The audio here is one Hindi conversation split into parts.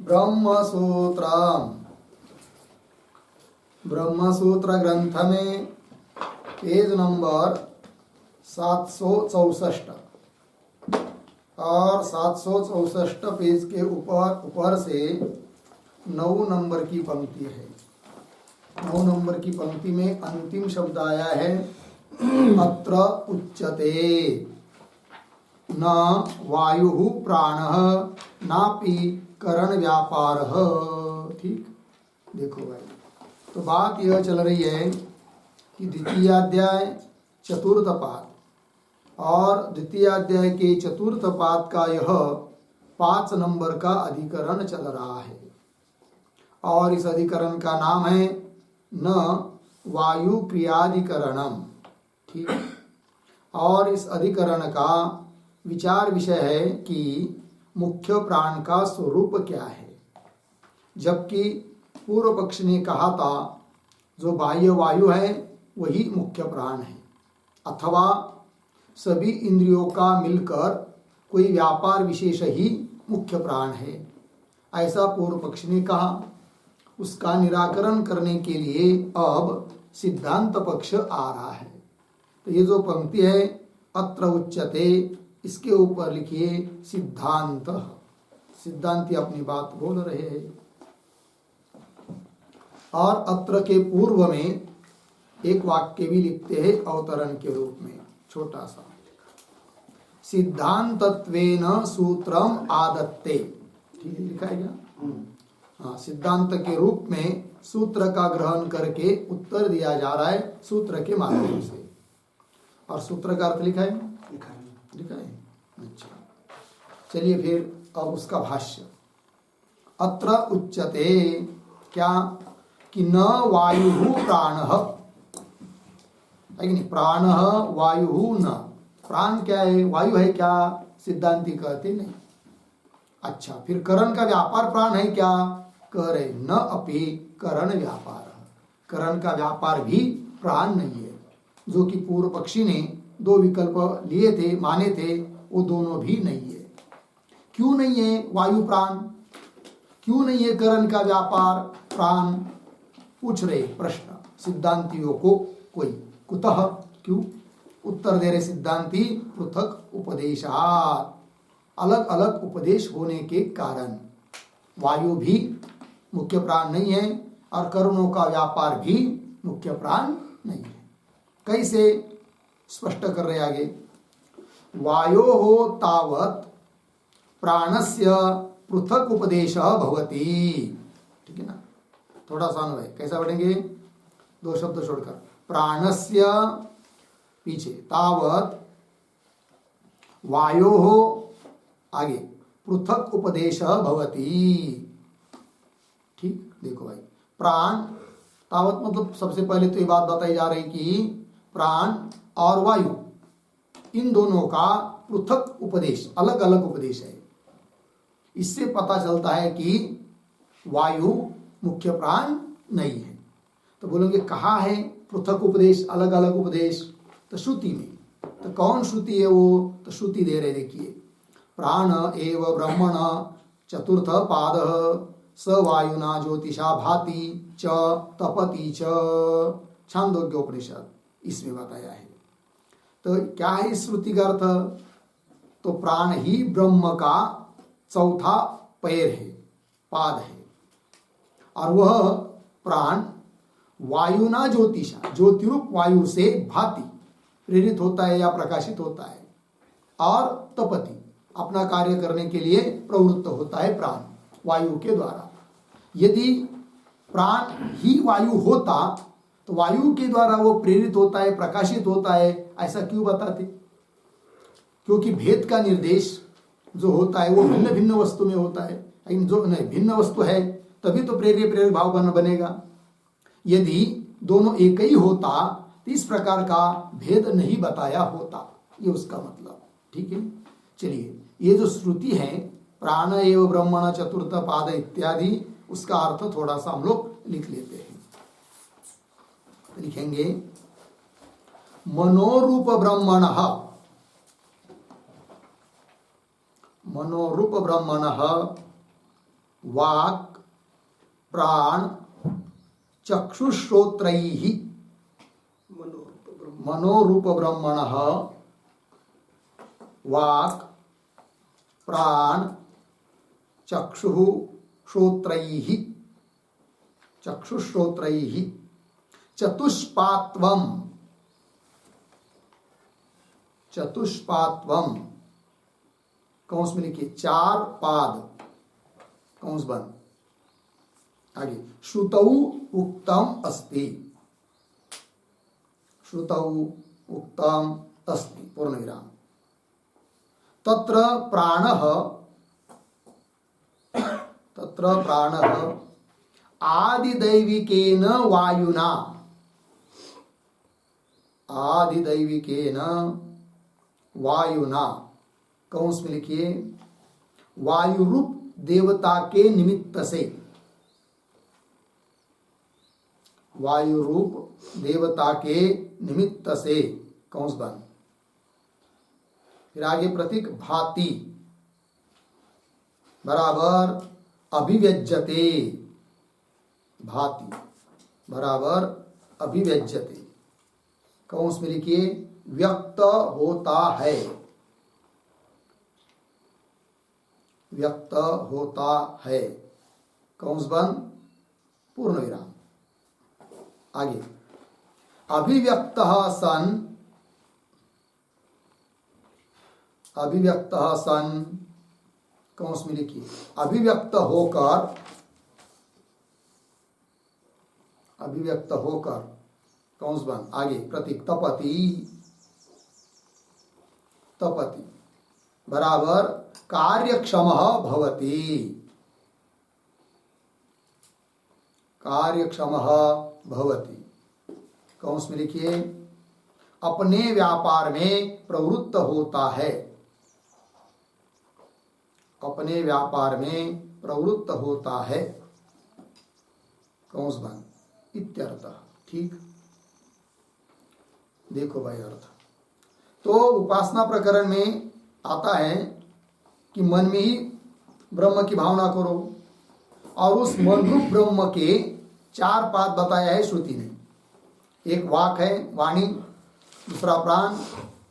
ब्रह्मसूत्र ब्रह्मसूत्र ग्रंथ में पेज नंबर 764 और 764 पेज के ऊपर से 9 नंबर की पंक्ति है। 9 नंबर की पंक्ति में अंतिम शब्द आया है अत्र उच्यते न वायु प्राण नापि करण व्यापार। ठीक, देखो भाई, तो बात यह चल रही है कि द्वितीयाध्याय चतुर्थ पाद और द्वितीयाध्याय के चतुर्थ पाद का यह 5 नंबर का अधिकरण चल रहा है और इस अधिकरण का नाम है न वायु क्रियाधिकरणम। ठीक, और इस अधिकरण का विचार विषय है कि मुख्य प्राण का स्वरूप क्या है। जबकि पूर्व पक्ष ने कहा था जो बाह्य वायु है वही मुख्य प्राण है, अथवा सभी इंद्रियों का मिलकर कोई व्यापार विशेष ही मुख्य प्राण है, ऐसा पूर्व पक्ष ने कहा। उसका निराकरण करने के लिए अब सिद्धांत पक्ष आ रहा है। तो ये जो पंक्ति है अत्र उच्यते, इसके ऊपर लिखिए सिद्धांत। सिद्धांती अपनी बात बोल रहे हैं और अत्र के पूर्व में एक वाक्य भी लिखते हैं अवतरण के रूप में, छोटा सा, सिद्धांतत्वेन सूत्रम आदत्ते। ठीक है, लिखा है क्या? हाँ, सिद्धांत के रूप में सूत्र का ग्रहण करके उत्तर दिया जा रहा है सूत्र के माध्यम से। और सूत्र का अर्थ लिखा है? लिखा है। अच्छा, चलिए फिर अब उसका भाष्य। अत्र उच्यते क्या कि न वायु प्राण है कि नहीं? प्राण वायु न, प्राण क्या है? वायु है क्या? सिद्धांती कहते नहीं। अच्छा, फिर करण का व्यापार प्राण है क्या? कह रहे न अपि करण व्यापार, करण का व्यापार भी प्राण नहीं है। जो कि पूर्व पक्षी ने 2 विकल्प लिए थे, माने थे, वो दोनों भी नहीं है। क्यों नहीं है वायु प्राण? क्यों नहीं है करण का व्यापार प्राण? पूछ रहे प्रश्न सिद्धांतियों को कोई। कुतः, क्यों? उत्तर दे रहे सिद्धांती पृथक उपदेशात्, अलग अलग उपदेश होने के कारण वायु भी मुख्य प्राण नहीं है और करणों का व्यापार भी मुख्य प्राण नहीं है। कैसे? स्पष्ट कर रहे आगे। वायोः तावत् प्राणस्य पृथक उपदेश भवति। ठीक है ना? थोड़ा सा अन्वय कैसा पढ़ेंगे? 2 शब्द छोड़कर, प्राणस्य पीछे तावत् वायोः आगे पृथक उपदेश भवति। ठीक, देखो भाई, प्राण तावत मतलब सबसे पहले तो ये बात बताई जा रही कि प्राण और वायु इन दोनों का पृथक उपदेश, अलग अलग उपदेश है। इससे पता चलता है कि वायु मुख्य प्राण नहीं है। तो बोलोगे कहाँ है पृथक उपदेश, अलग अलग उपदेश? तो श्रुति में। तो कौन श्रुति है वो? तो श्रुति दे रहे, देखिए, प्राण एव ब्रह्मण चतुर्थ पाद स वायुना ज्योतिषा भाति च तपति च, छांदोग्योपनिषद इसमें बताया है। तो क्या है इस श्रुति का अर्थ? तो प्राण ही ब्रह्म का चौथा पैर है, पाद है, और वह प्राण वायुना ज्योतिषा, ज्योतिरूप वायु से भाति, प्रेरित होता है या प्रकाशित होता है, और तपति, अपना कार्य करने के लिए प्रवृत्त होता है प्राण वायु के द्वारा। यदि प्राण ही वायु होता तो वायु के द्वारा वो प्रेरित होता है, प्रकाशित होता है, ऐसा क्यों बताते? क्योंकि भेद का निर्देश जो होता है वो भिन्न भिन्न वस्तु में होता है। लेकिन जो नहीं भिन्न वस्तु है तभी तो प्रेरक भाव बनेगा। यदि दोनों एक ही होता तो इस प्रकार का भेद नहीं बताया होता, ये उसका मतलब। ठीक है, चलिए, ये जो श्रुति है प्राण एव ब्रह्मण चतुर्थ पाद इत्यादि, उसका अर्थ थोड़ा सा हम लोग लिख लेते हैं। तो लिखेंगे मनोरूप ब्रह्मण, मनोरूप ब्रह्मण वाक् प्राण चक्षुश्रोत्रैः मनोरूप ब्रह्मणः वाक् प्राण चक्षुः श्रोत्रैः चक्षुश्रोत्रैः चतुष्पात्वम् चतुष्पात्वम् कौंस में लिखिए 4 पाद कौंस बंद। आगे श्रुतौ उक्तम अस्ति श्रुतौ उक्तम अस्ति पूर्ण विराम। तत्र प्राणः आदिदैविकेन वायुना आदिदैविकेन वायुना कौंस में लिखिए वायु रूप देवता के निमित्त से वायु रूप देवता के निमित्त से कौंस बंद। फिर आगे प्रतीक भाति बराबर अभिव्यज्यते भाति बराबर अभिव्यज्यते कौंस में लिखिए व्यक्त होता है व्यक्त होता है कौंस बंद पूर्ण विराम। आगे अभिव्यक्तः सन कौंस में लिखिए अभिव्यक्त होकर कौंस बंद। आगे प्रतीक तपति बराबर कार्यक्षमः भवति कौंस में लिखिए अपने व्यापार में प्रवृत्त होता है अपने व्यापार में प्रवृत्त होता है कौंस बंद इत्यर्थ। ठीक देखो भाई अर्थ तो उपासना प्रकरण में आता है कि मन में ही ब्रह्म की भावना करो और उस मन रूप ब्रह्म के 4 पाद बताया है श्रुति ने। एक वाक है वाणी, दूसरा प्राण,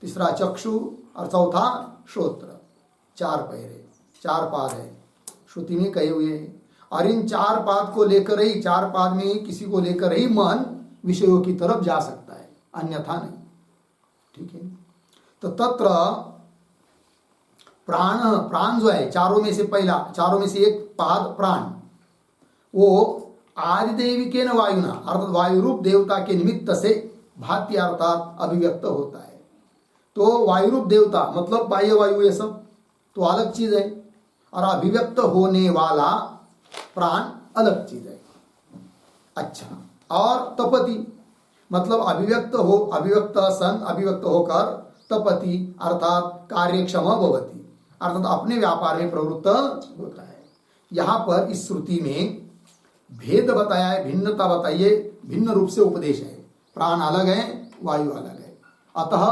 तीसरा चक्षु और चौथा श्रोत्र। 4 पैरे 4 पाद है श्रुति में कहे हुए हैं और इन 4 पाद को लेकर ही 4 पाद में ही किसी को लेकर ही मन विषयों की तरफ जा सकता है अन्यथा नहीं। ठीक है तो तत्र प्राण जो है चारों में से एक पाद प्राण वो आदिदैविकेन वायुना अर्थात वायु रूप देवता के निमित्त से भाति अर्थात अभिव्यक्त होता है। तो वायु रूप देवता मतलब बाह्य वायु ये सब तो अलग चीज है और अभिव्यक्त होने वाला प्राण अलग चीज है। अच्छा और तपति मतलब अभिव्यक्त होकर तपति अर्थात कार्यक्षम भवति अर्थात अपने व्यापार में प्रवृत्त होता है। यहाँ पर इस श्रुति में भेद बताया है, भिन्नता बताइए, भिन्न रूप से उपदेश है। प्राण अलग है, वायु अलग है, अतः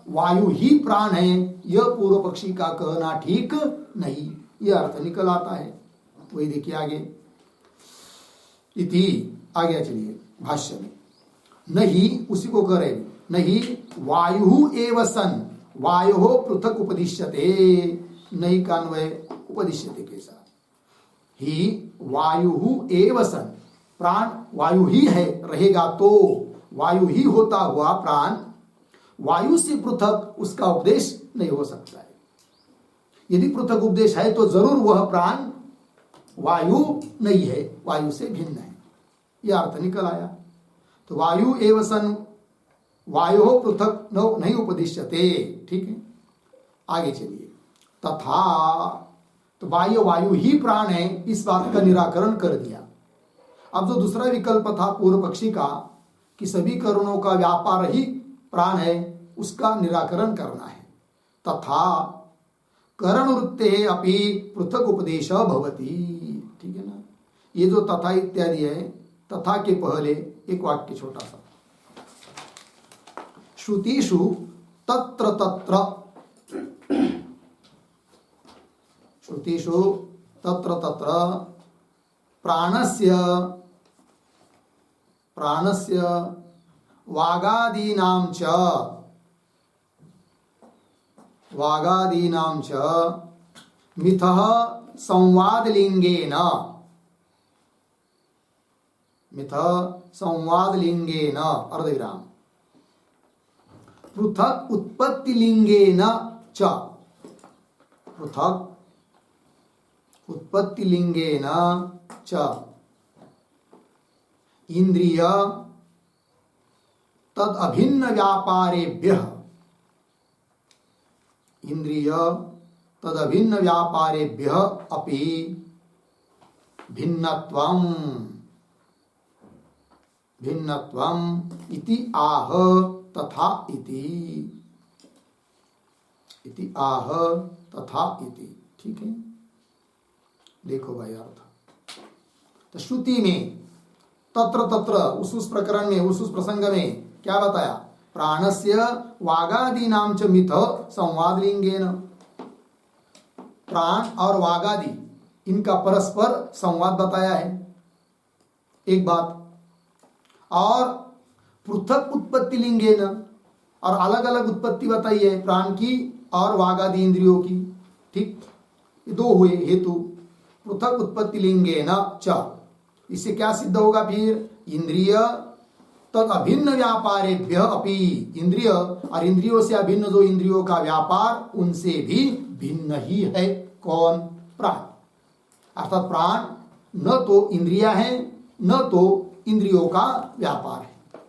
वायु ही प्राण है यह पूर्व पक्षी का कहना ठीक नहीं, यह अर्थ निकल आता है। वही देखिए आगे इति आगे चलिए भाष्य में नहीं उसी को कह रहे नहीं वायु एव सन वायु पृथक उपदिश्यते नहीं कान्वय उपदिश्यते के साथ ही वायु एव सन प्राण वायु ही है रहेगा तो वायु ही होता हुआ प्राण वायु से पृथक उसका उपदेश नहीं हो सकता है। यदि पृथक उपदेश है तो जरूर वह प्राण वायु नहीं है, वायु से भिन्न है, यह अर्थ निकल आया। तो वायु एव सन वायु पृथक नहीं उपदिश्यते। ठीक है आगे चलिए तथा तो वायु ही प्राण है, इस बात का निराकरण कर दिया। अब जो दूसरा विकल्प था पूर्व पक्षी का कि सभी करणों का व्यापार ही प्राण है, उसका निराकरण करना है। तथा करण वृत्ते अपि पृथक उपदेश भवति। ठीक है ना, ये जो तथा इत्यादि है, तथा के पहले एक वाक्य छोटा सा श्रुतिषु तत्र तत्र श्रुतिषु तत्र तत्र प्राणस्य प्राणस्य वागादीनां च मिथः संवादलिंगेन अर्धविराम पृथक उत्पत्तिलिंगेन च इंद्रिय तद अभिन्न व्यापारेभ्यः अपि भिन्नत्वम् इति आह तथा इति। ठीक है, देखो भाई अर्थ। तो श्रुति में तत्र तत्र उस प्रकरण में उस प्रसंग में क्या बताया? प्राणस्य वागादीनां च मिथ संवादलिंगेन, प्राण और वागादि इनका परस्पर संवाद बताया है, एक बात। और पृथक उत्पत्ति लिंगेन, और अलग अलग उत्पत्ति बताई है प्राण की और वागादि इंद्रियों की। ठीक, ये दो हुए हेतु। पृथक उत्पत्ति लिंगेन च, इससे क्या सिद्ध होगा फिर? इंद्रिय तद अभिन्न व्यापारेभ्य अपि, इंद्रिय और इंद्रियों से अभिन्न जो इंद्रियों का व्यापार उनसे भी भिन्न ही है। कौन? प्राण। अर्थात प्राण न तो इंद्रिया है न तो इंद्रियों का व्यापार है।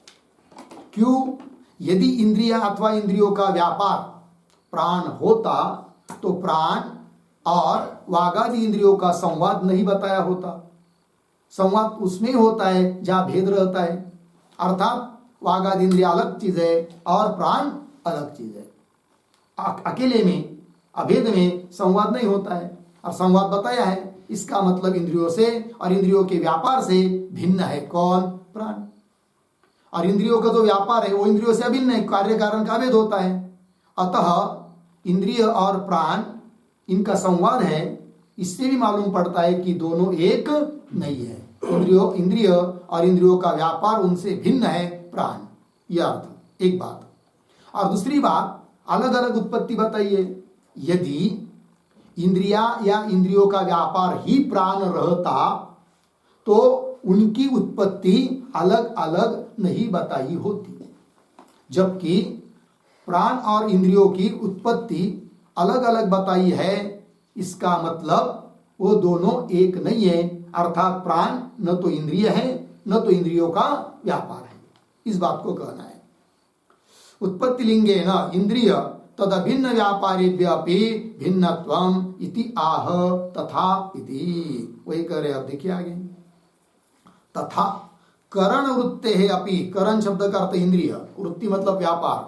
क्यों? यदि इंद्रिया अथवा इंद्रियों का व्यापार प्राण होता तो प्राण और वागादि इंद्रियों का संवाद नहीं बताया होता। संवाद उसमें होता है जहां भेद रहता है, अर्थात वागादि इंद्रिय अलग चीज है और प्राण अलग चीज है। अकेले में अभेद में संवाद नहीं होता है, और संवाद बताया है, इसका मतलब इंद्रियों से और इंद्रियों के व्यापार से भिन्न है। कौन? प्राण। और इंद्रियों का जो व्यापार है वो इंद्रियों से अभिन्न है, कार्य कारण का भेद होता है। अतः इंद्रिय और प्राण इनका संवाद है, इससे भी मालूम पड़ता है कि दोनों एक नहीं है। इंद्रिय और इंद्रियों का व्यापार उनसे भिन्न है प्राण, यह अर्थ एक बात। और दूसरी बात, अलग अलग उत्पत्ति बताइए। यदि इंद्रिया या इंद्रियों का व्यापार ही प्राण रहता तो उनकी उत्पत्ति अलग अलग नहीं बताई होती, जबकि प्राण और इंद्रियों की उत्पत्ति अलग अलग बताई है। इसका मतलब वो दोनों एक नहीं है, अर्थात प्राण न तो इंद्रिय है न तो इंद्रियों का व्यापार है। इस बात को कहना है। उत्पत्ति लिंगे न इंद्रिय तद अभिन्न व्यापारेभ्यपि भिन्नत्वम् इति आह तथा इति। वही कह रहे, अब देखिए आगे। तथा करण वृत्ते है अपि, करण शब्द का अर्थ इंद्रिय, वृत्ति मतलब व्यापार।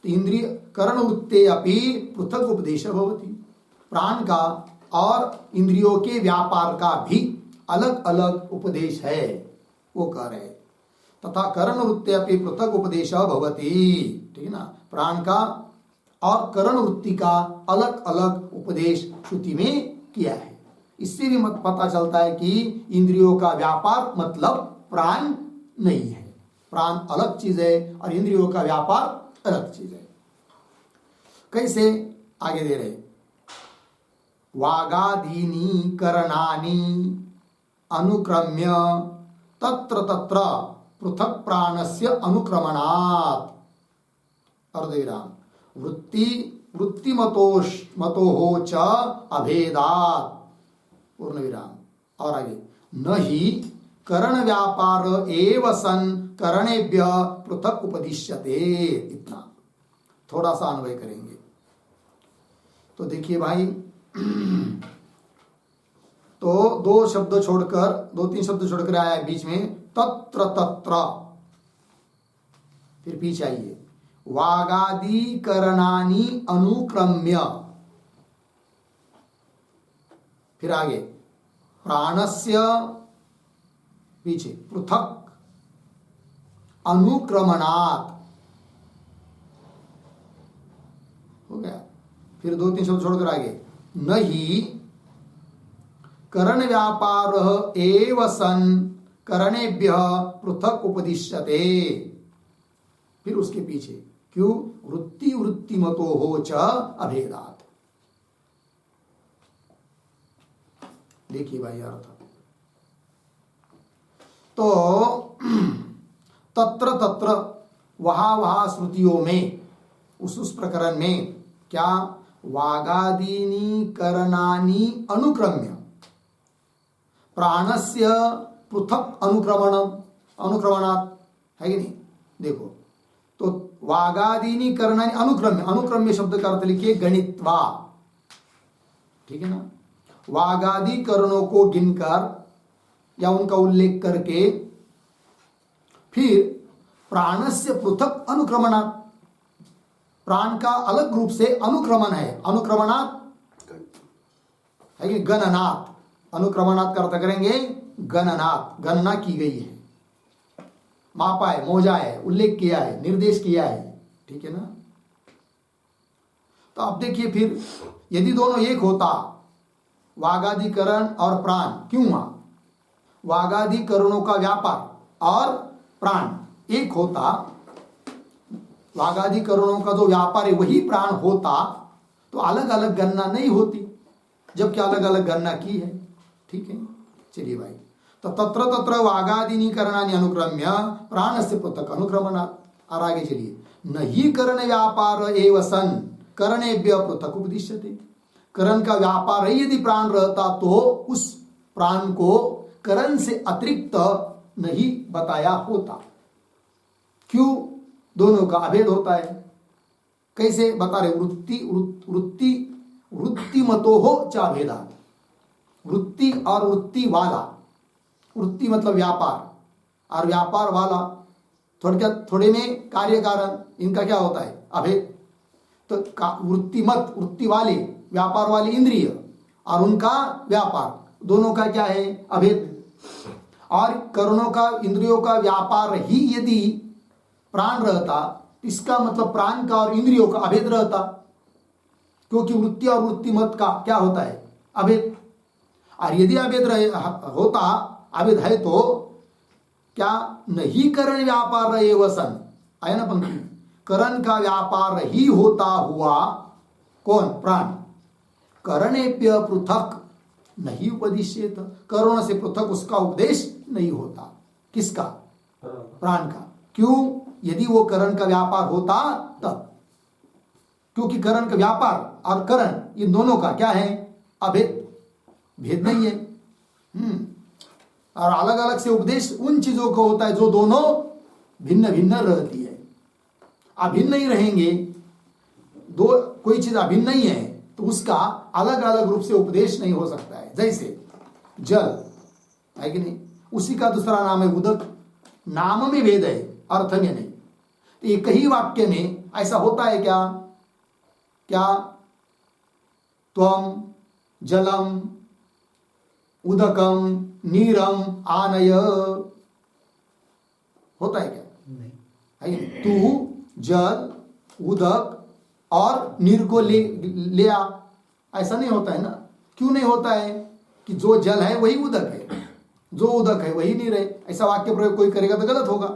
तो इंद्रिय करण वृत्ते अपि पृथक उपदेश भवति, प्राण का और इंद्रियों के व्यापार का भी अलग अलग उपदेश है, वो कह रहे। तथा करण वृत्ते अपि पृथक उपदेश भवति, ठीक है ना। प्राण का और करण वृत्ति का अलग अलग उपदेश श्रुति में किया है। इससे भी मत पता चलता है कि इंद्रियों का व्यापार मतलब प्राण नहीं है, प्राण अलग चीज है और इंद्रियों का व्यापार अलग चीज है। कैसे? आगे दे रहे, वागादीनि करणानि अनुक्रम्य तत्र तत्र पृथक प्राणस्य अनुक्रमणात्, अर्धविराम, वृत्ति मतोः च अभेदात्, पूर्ण विराम। और आगे, न ही करण व्यापार एव सन करणेभ्य पृथक उपदिश्यते। इतना थोड़ा सा अन्वय करेंगे तो देखिए भाई, तो दो शब्द छोड़कर, दो तीन शब्द छोड़कर आया है बीच में, तत्र तत्र। फिर पीछे आइए, वागादि करणानि अनुक्रम्य। फिर आगे, प्राणस्य, पीछे पृथक अनुक्रमणात्, हो गया। फिर दो तीन शब्द छोड़कर आगे, न ही करण व्यापार एव सन करणेभ्य पृथक उपदिश्यते। फिर उसके पीछे क्यों वृत्ति वृत्तिमतो हो च अभेदात। देखिए भाई अर्थ तो तत्र तत्र वहां वहां श्रुतियों में उस प्रकरण में क्या वागादीनी करणानि अनुक्रम्य प्राणस्य पृथक अनुक्रमणात् है कि नहीं। देखो तो वागादीनी करणानि अनुक्रम्य, अनुक्रम्य शब्द का अर्थ लिखिए गणित्वा, ठीक है ना। वागादि करणों को गिनकर या उनका उल्लेख करके फिर प्राणस्य पृथक अनुक्रमणात्, प्राण का अलग रूप से अनुक्रमण है, अनुक्रमणात् है कि गणनात्, अनुक्रमणात् का अर्थ करेंगे गणनात्, गणना की गई है, मापा है, मोजा है, उल्लेख किया है, निर्देश किया है, ठीक है ना। तो अब देखिए फिर यदि दोनों एक होता वागाधिकरण और प्राण, क्यों हुआ वागाधिकरणों का व्यापार और प्राण एक होता, वागाधिकरणों का जो व्यापार है वही प्राण होता तो अलग अलग गणना नहीं होती, जबकि अलग अलग गणना की है, ठीक है। चलिए भाई तो तत्र तत्र वागादीनी करणानि अनुक्रम्य प्राणस्य पृथक अनुक्रमणात्। और आगे चलिए नहीं करण व्यापार एव सन करणेभ्य पृथक उपदिश्यते। करण का व्यापार ही यदि प्राण रहता तो उस प्राण को करण से अतिरिक्त नहीं बताया होता। क्यों दोनों का अभेद होता है, कैसे बता रहे, वृत्ति मतो हो चा भेदा, वृत्ति और वृत्ति वाला, वृत्ति मतलब व्यापार और व्यापार वाला, थोड़े में कार्य कारण, इनका क्या होता है अभेद। तो वृत्ति मत, वृत्ति वाले व्यापार वाले इंद्रिय और उनका व्यापार दोनों का क्या है अभेद। और करणों का इंद्रियों का व्यापार ही यदि प्राण रहता, इसका मतलब प्राण का और इंद्रियों का अभेद रहता, क्योंकि वृत्ति और वृत्ति मत का क्या होता है अभेद। और यदि अभेद होता, अभेद है तो क्या नहीं करण व्यापार रहे वसन, आया ना पंक्ति, करण का व्यापार ही होता हुआ कौन प्राण, करणेभ्य पृथक नहीं उपदिश्येत, करणों से पृथक उसका उपदेश नहीं होता। किसका, प्राण का। क्यों, यदि वो करण का व्यापार होता तब, क्योंकि करण का व्यापार और करण इन दोनों का क्या है अभेद, भेद नहीं है। और अलग अलग से उपदेश उन चीजों को होता है जो दोनों भिन्न भिन्न रहती है। अभिन्न नहीं रहेंगे, दो कोई चीज अभिन्न नहीं है तो उसका अलग अलग रूप से उपदेश नहीं हो सकता है। जैसे जल है कि नहीं, उसी का दूसरा नाम है उदक, नाम में भेद है अर्थ में नहीं। तो एक ही वाक्य में ऐसा होता है क्या, क्या त्वम जलम उदकम नीरम आनय होता है क्या नहीं। तू जल उदक और नीर को ले आ, ऐसा नहीं होता है ना। क्यों नहीं होता है कि जो जल है वही उदक है, जो उदक है वही नीर है। ऐसा वाक्य प्रयोग कोई करेगा तो गलत होगा।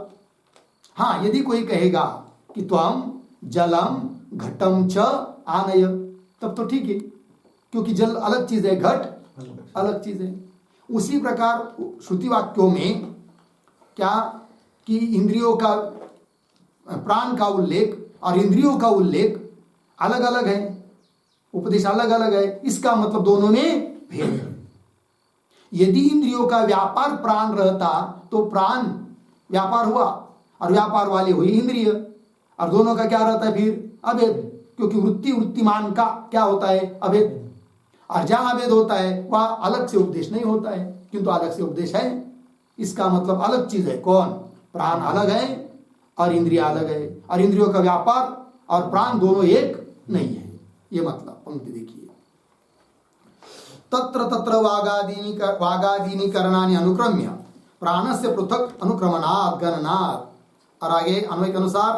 हाँ, यदि कोई कहेगा कि त्वम जलम घटम च आनय, तब तो ठीक है, क्योंकि जल अलग चीज है, घट अलग चीज है। उसी प्रकार श्रुति वाक्यों में क्या कि इंद्रियों का, प्राण का उल्लेख और इंद्रियों का उल्लेख अलग अलग है, उपदेश अलग अलग है, इसका मतलब दोनों में भेद है। यदि इंद्रियों का व्यापार प्राण रहता तो प्राण व्यापार हुआ और व्यापार वाले हुई इंद्रिय, और दोनों का क्या रहता है फिर अभेद, क्योंकि वृत्ति वृत्तिमान का क्या होता है अभेद। और जहां अभेद होता है वह अलग से उपदेश नहीं होता है, किंतु अलग से उपदेश है। इसका मतलब अलग चीज है, कौन, प्राण अलग है और इंद्रिय अलग है, और इंद्रियों का व्यापार और प्राण दोनों एक नहीं है। ये मतलब पंक्ति देखिए, तत्र तत्र वागादीनी करणानि अनुक्रम्य प्राणस्य पृथक अनुक्रमणात् गणनात्। और आगे अन्वय के अनुसार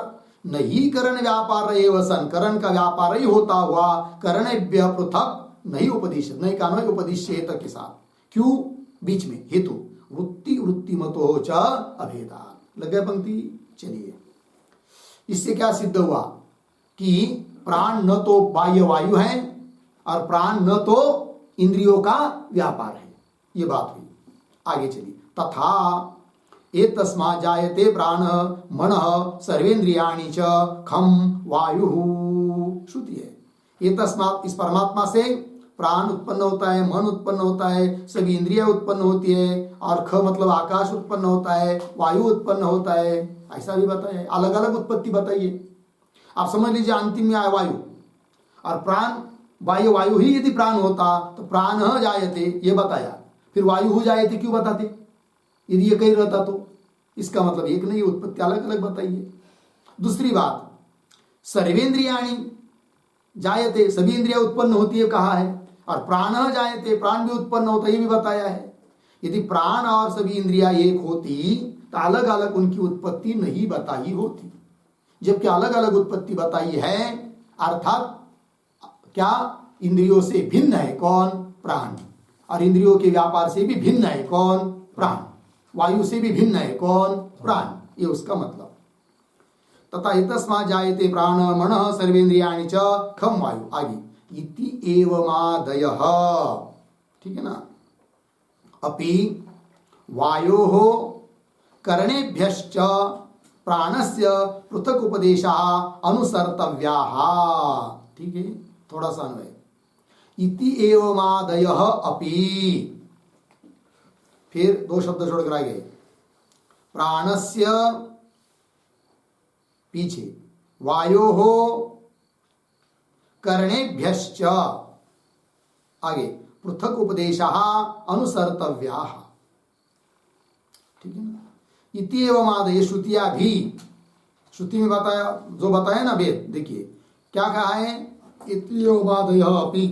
नहीं करण व्यापार एव सन, करण का व्यापार ही होता हुआ करणेभ्य पृथक नहीं उपदिश्य, नहीं का अन्वय उपदिश्येत के साथ, क्यों बीच में हेतु वृत्ति वृत्तिमतो च अभेदात्। लग गया पंक्ति। चलिए इससे क्या सिद्ध हुआ कि प्राण न तो बाह्य वायु है और प्राण न तो इंद्रियों का व्यापार है, ये बात हुई। आगे चलिए तथा एतस्मा जायते प्राण मन सर्वेन्द्रियाणि च खम वायु। श्रुति है एतस्मात् इस परमात्मा से प्राण उत्पन्न होता है, मन उत्पन्न होता है, सभी इंद्रियां उत्पन्न होती है और ख मतलब आकाश उत्पन्न होता है, वायु उत्पन्न होता है, ऐसा भी बताया। अलग अलग उत्पत्ति बताइए। आप समझ लीजिए अंतिम में आया वायु और प्राण, वायु ही यदि प्राण होता तो प्राण जायते ये बताया, फिर वायु हो जायते क्यों बताते यदि ये कहीं रहता तो? इसका मतलब एक नहीं, उत्पत्ति अलग अलग बताइए। दूसरी बात सर्वेन्द्रियाणि जायते, सभी इंद्रियां उत्पन्न होती है कहा है, और प्राण जायते प्राण भी उत्पन्न होता है ये भी बताया है। यदि प्राण और सभी इंद्रियां एक होती तो अलग अलग उनकी उत्पत्ति नहीं बताई होती, जबकि अलग अलग उत्पत्ति बताई है। अर्थात क्या इंद्रियों से भिन्न है कौन? प्राण। और इंद्रियों के व्यापार से भी भिन्न है कौन? प्राण। वायु से भी भिन्न है कौन? प्राण। ये उसका मतलब। तथा इतस्मात् जायते प्राण मन सर्वेन्द्रियाणि च खम वायु। आगे इति एवमादयः, ठीक है ना, अपि वायोः करणेभ्यश्च प्राणस्य पृथक उपदेशाः अनुसर्तव्याः। ठीक है, थोड़ा सा अन्वय। इति एवमादयः अपि, फिर दो शब्द छोड़कर आ गए। प्राणस्य पीछे वायोः करणेभ्यश्च, आगे पृथक उपदेशाः अनुसर्तव्याः। ठीक है ना। इति एवमादय श्रुतियां भी, श्रुति में बताया, जो बताया ना वेद, देखिए क्या कहा है, इति एवमादय अपि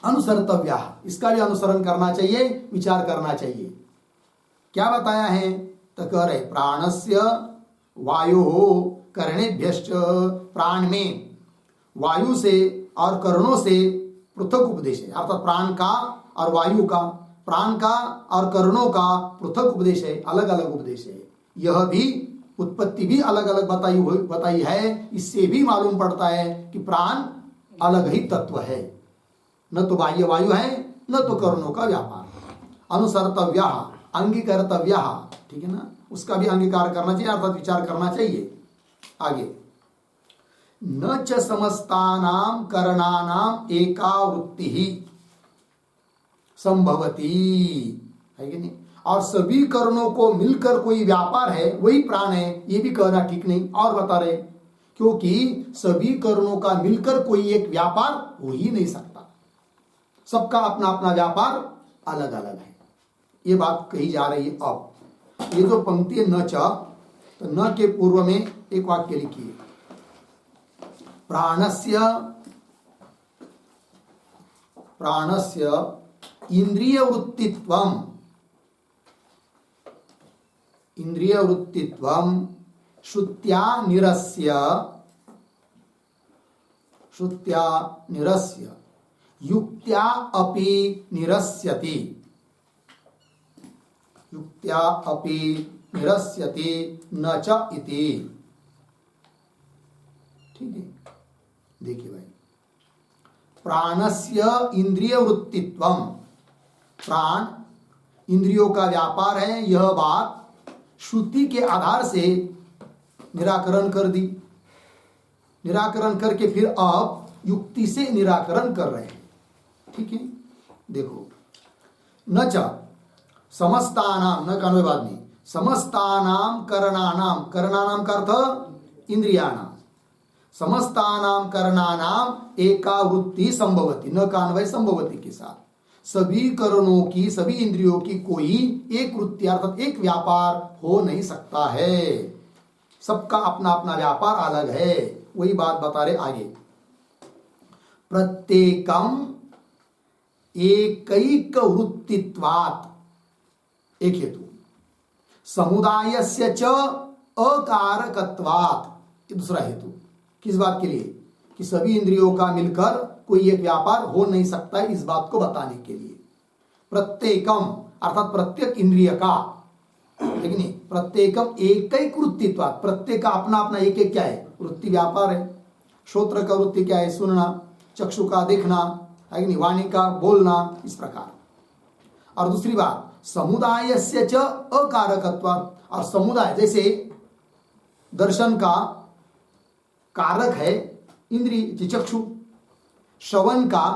अनुसर्तव्याः, इसका भी अनुसरण करना चाहिए, विचार करना चाहिए। क्या बताया है तो कह रहे प्राणस्य वायोः करणेभ्यश्च, प्राण में वायु से और करणों से पृथक उपदेश है, अर्थात प्राण का और वायु का, प्राण का और करणों का पृथक उपदेश है, अलग अलग उपदेश है। यह भी उत्पत्ति भी अलग अलग बताई है। इससे भी मालूम पड़ता है कि प्राण अलग ही तत्व है, न तो बाह्य वायु है न तो करणों का व्यापार। अनुसर्तव्यः, अंगीकर्तव्यः, ठीक है ना, उसका भी अंगीकार करना चाहिए, अर्थात विचार करना चाहिए। आगे न च समस्तानां करणानां एका वृत्तिः संभवती, है कि नहीं, और सभी करणों को मिलकर कोई व्यापार है वही प्राण है, ये भी कहना ठीक नहीं। और बता रहे क्योंकि सभी करणों का मिलकर कोई एक व्यापार हो ही नहीं सकता, सबका अपना अपना व्यापार अलग अलग है, ये बात कही जा रही है। अब ये जो पंक्ति है न च, तो न के पूर्व में एक वाक्य लिखिए, प्राणस्य इंद्रिय वृत्तित्वं श्रुत्या निरस्य युक्त्या अपि निरस्यति, न च इति। ठीक है, देखिए भाई, प्राणस्य इंद्रिय वृत्तित्वम, प्राण इंद्रियों का व्यापार है, यह बात श्रुति के आधार से निराकरण कर दी। निराकरण करके फिर अब युक्ति से निराकरण कर रहे हैं। ठीक है, देखो न च समस्तानाम, न कानवे बाद में, समस्तानाम करणानाम, करणानाम का अर्थ इंद्रियाणाम, समस्तानाम करणानाम एका वृत्ति संभवती, न कान्वय संभवती के साथ, सभी करणों की, सभी इंद्रियों की कोई एक वृत्ति अर्थात एक व्यापार हो नहीं सकता है, सबका अपना अपना व्यापार अलग है। वही बात बता रहे आगे, प्रत्येकम एकैक वृत्तित्वात्, एक हेतु, समुदायस्य च अकारकत्वात्, ये दूसरा हेतु। किस बात के लिए? कि सभी इंद्रियों का मिलकर कोई एक व्यापार हो नहीं सकता है, इस बात को बताने के लिए। प्रत्येकम अर्थात प्रत्येक इंद्रिय का, लेकिन प्रत्येकम एक ही वृत्तित्व, प्रत्येक का अपना अपना एक एक क्या है वृत्ति व्यापार है। श्रोत्र का वृत्ति क्या है सुनना, चक्षु का देखना है कि नहीं, वाणी का बोलना, इस प्रकार। और दूसरी बात समुदायस्य च अकारकत्वात्, और समुदाय जैसे दर्शन का कारक है इंद्रिय चक्षु, श्रवण का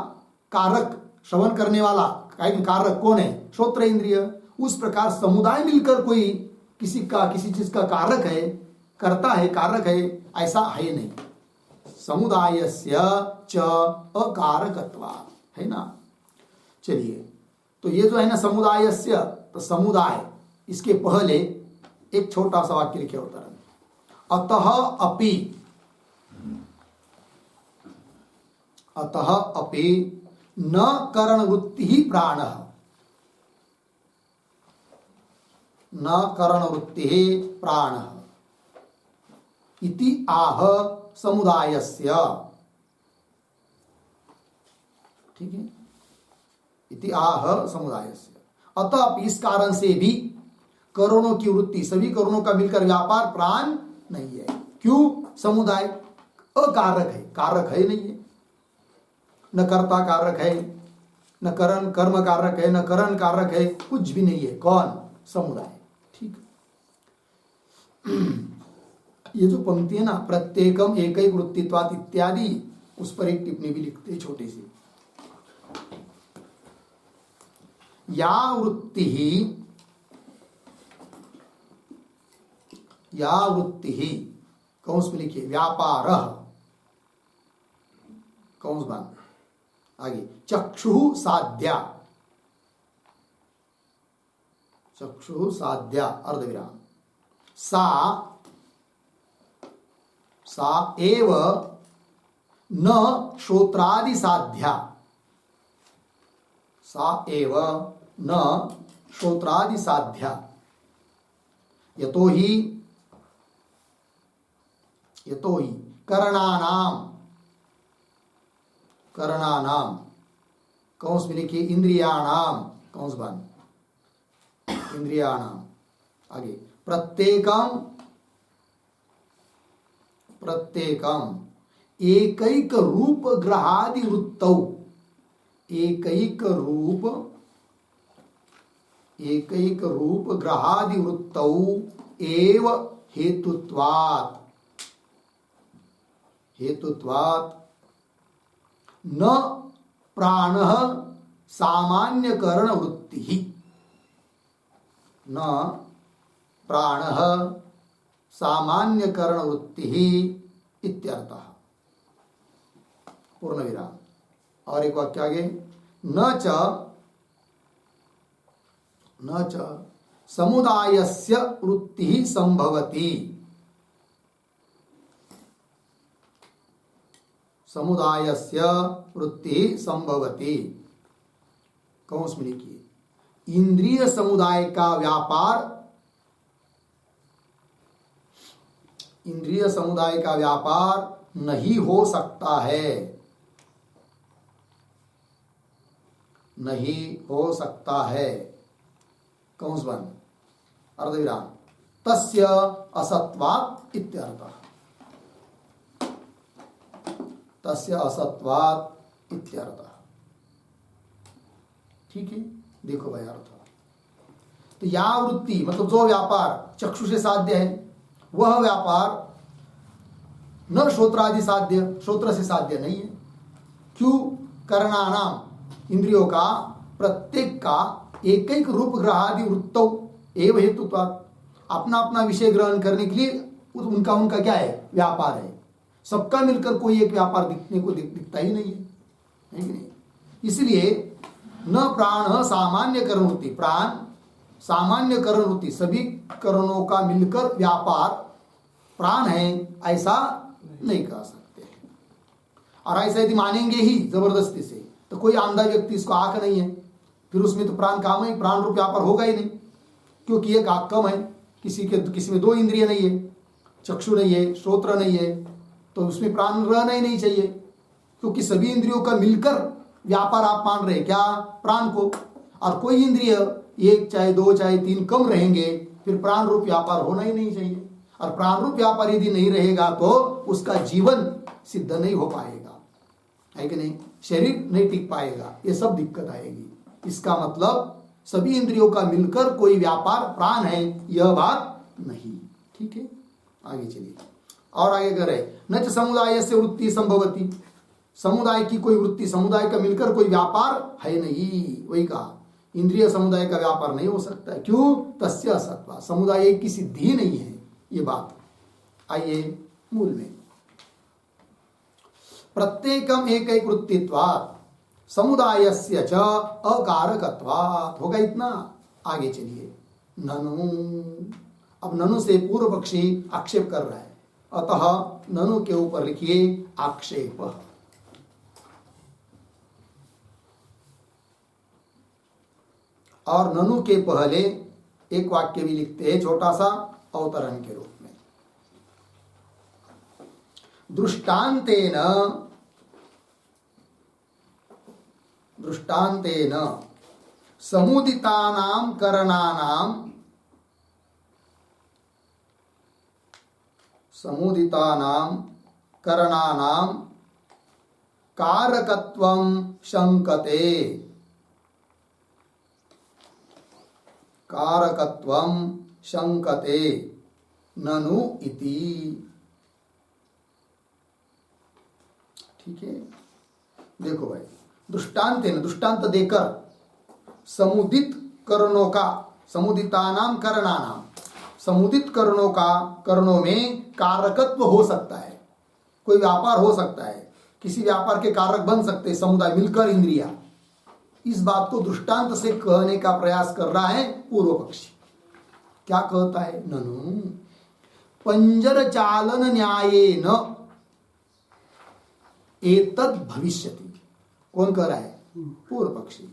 कारक श्रवण करने वाला कारक कौन है श्रोत्र इंद्रिय। उस प्रकार समुदाय मिलकर कोई किसी चीज का कारक है, करता है, कारक है, ऐसा है नहीं। समुदायस्य च अकारकत्वात् है ना। चलिए, तो ये जो है ना समुदायस्य, तो समुदाय इसके पहले एक छोटा सा वाक्य लिखे होता है, अतः अपि न करण वृत्ति ही प्राण, न करण वृत्ति प्राण इति आह समुदायस्य। ठीक है, इति आह समुदायस्य। अतः इस कारण से भी करोड़ों की वृत्ति, सभी करोड़ों का मिलकर व्यापार प्राण नहीं है। क्यों? समुदाय अकारक है, कारक है नहीं है, न कर्ता कारक है, न करण कर्म कारक है, न करण कारक है, कुछ भी नहीं है। कौन? समुदाय। ठीक। ये जो पंक्ति है ना, प्रत्येकम एक ही वृत्तित्वात् इत्यादि, उस पर एक टिप्पणी भी लिखते हैं छोटी सी। या वृत्ति ही कौंस में लिखिए व्यापार, कौंस बांध आगे, चक्षु साध्या, चक्षु साध्या अर्धविराम, सा एव न श्रोत्रादि साध्या, सा एव न श्रोत्रादि साध्या, यतो ही करणानाम कौंस में लिखिए इंद्रियाणाम, कौंस बंद, इंद्रियाणाम आगे, प्रत्येकम एकैक रूप ग्रहादि वृत्तौ, एकैक रूप ग्रहादि वृत्तौ एव हेतुत्वात् न प्राणः सामान्यकरण वृत्ति, न प्राणः सामान्यकरण वृत्ति इत्यर्थः। पूर्ण विराम। और एक वाक्य आगे, न च समुदायस्य वृत्ति संभवति, समुदायस्य वृत्ति संभवति, कौंस में लिखिए इंद्रिय समुदाय का व्यापार, इंद्रिय समुदाय का व्यापार नहीं हो सकता है, नहीं हो सकता है, कौंस बंद अर्धविराम, तस्य असत्वात् इत्यर्थः, तस्य असत्वात् इत्यर्थः। ठीक है, देखो भाई अर्थ। तो या वृत्ति मतलब जो व्यापार चक्षु से साध्य है, वह व्यापार न श्रोत्रादि साध्य, श्रोत्र से साध्य नहीं है। क्यों? करणानाम इंद्रियों का, प्रत्येक का एक एक रूप ग्रहादि वृत्तौ एव हेतुत्वात्, अपना अपना विषय ग्रहण करने के लिए उनका क्या है? व्यापार है। सबका मिलकर कोई एक व्यापार दिखने को दिखता ही नहीं है कि नहीं? इसलिए न प्राण सामान्य करण वृत्ति, प्राण सामान्य करण वृत्ति, सभी करणों का मिलकर व्यापार प्राण है, ऐसा नहीं कह सकते। और ऐसा यदि मानेंगे ही जबरदस्ती से, तो कोई अंधा व्यक्ति, इसको आंख नहीं है, फिर उसमें तो प्राण काम है, प्राण रूप व्यापार होगा ही नहीं, क्योंकि एक आंख कम है, किसी में दो इंद्रिय नहीं है, चक्षु नहीं है, श्रोत्र नहीं है, तो उसमें प्राण रहना ही नहीं चाहिए, क्योंकि सभी इंद्रियों का मिलकर व्यापार आप मान रहे क्या? प्राण को। और कोई इंद्रिय एक चाहे दो चाहे तीन कम रहेंगे, फिर प्राण रूप व्यापार होना ही नहीं चाहिए। और प्राण रूप व्यापार यदि नहीं रहेगा तो उसका जीवन सिद्ध नहीं हो पाएगा, है कि नहीं? शरीर नहीं टिक पाएगा, ये सब दिक्कत आएगी। इसका मतलब सभी इंद्रियों का मिलकर कोई व्यापार प्राण है, यह बात नहीं। ठीक है, आगे चलिए और आगे करें। न च समुदाय से वृत्ति संभवती, समुदाय की कोई वृत्ति, समुदाय का मिलकर कोई व्यापार है नहीं। वही कहा, इंद्रिय समुदाय का व्यापार नहीं हो सकता है। क्यों? तस्य असत्वा, समुदाय की सिद्धि ही नहीं है, ये बात। आइए मूल में, प्रत्येकम एक एक वृत्तित्वात् समुदायस्य च अकारकत्वात्, होगा इतना। आगे चलिए, ननु, अब ननु से पूर्व पक्षी आक्षेप कर रहा है, अतः ननु के ऊपर लिखिए आक्षेप। और ननु के पहले एक वाक्य भी लिखते हैं, छोटा सा अवतरण के रूप में। दृष्टांतेन, दृष्टांतेन समुदितानां करणानां, समुदितानां करणानां कारकत्वं शंकते, कारकत्वं शंकते ननु इति। ठीक है, देखो भाई, दृष्टांत है ना, दृष्टांत देकर समुदित करणों का, समुदितानाम करणानाम, समुदित करणों का, करणों में कारकत्व हो सकता है, कोई व्यापार हो सकता है, किसी व्यापार के कारक बन सकते हैं समुदाय मिलकर, इंद्रिया। इस बात को दृष्टांत से कहने का प्रयास कर रहा है पूर्व पक्षी। क्या कहता है? ननु पंजर चालन न्यायेन एतद् भविष्यति। कौन कह रहा है? पूर्व पक्षी।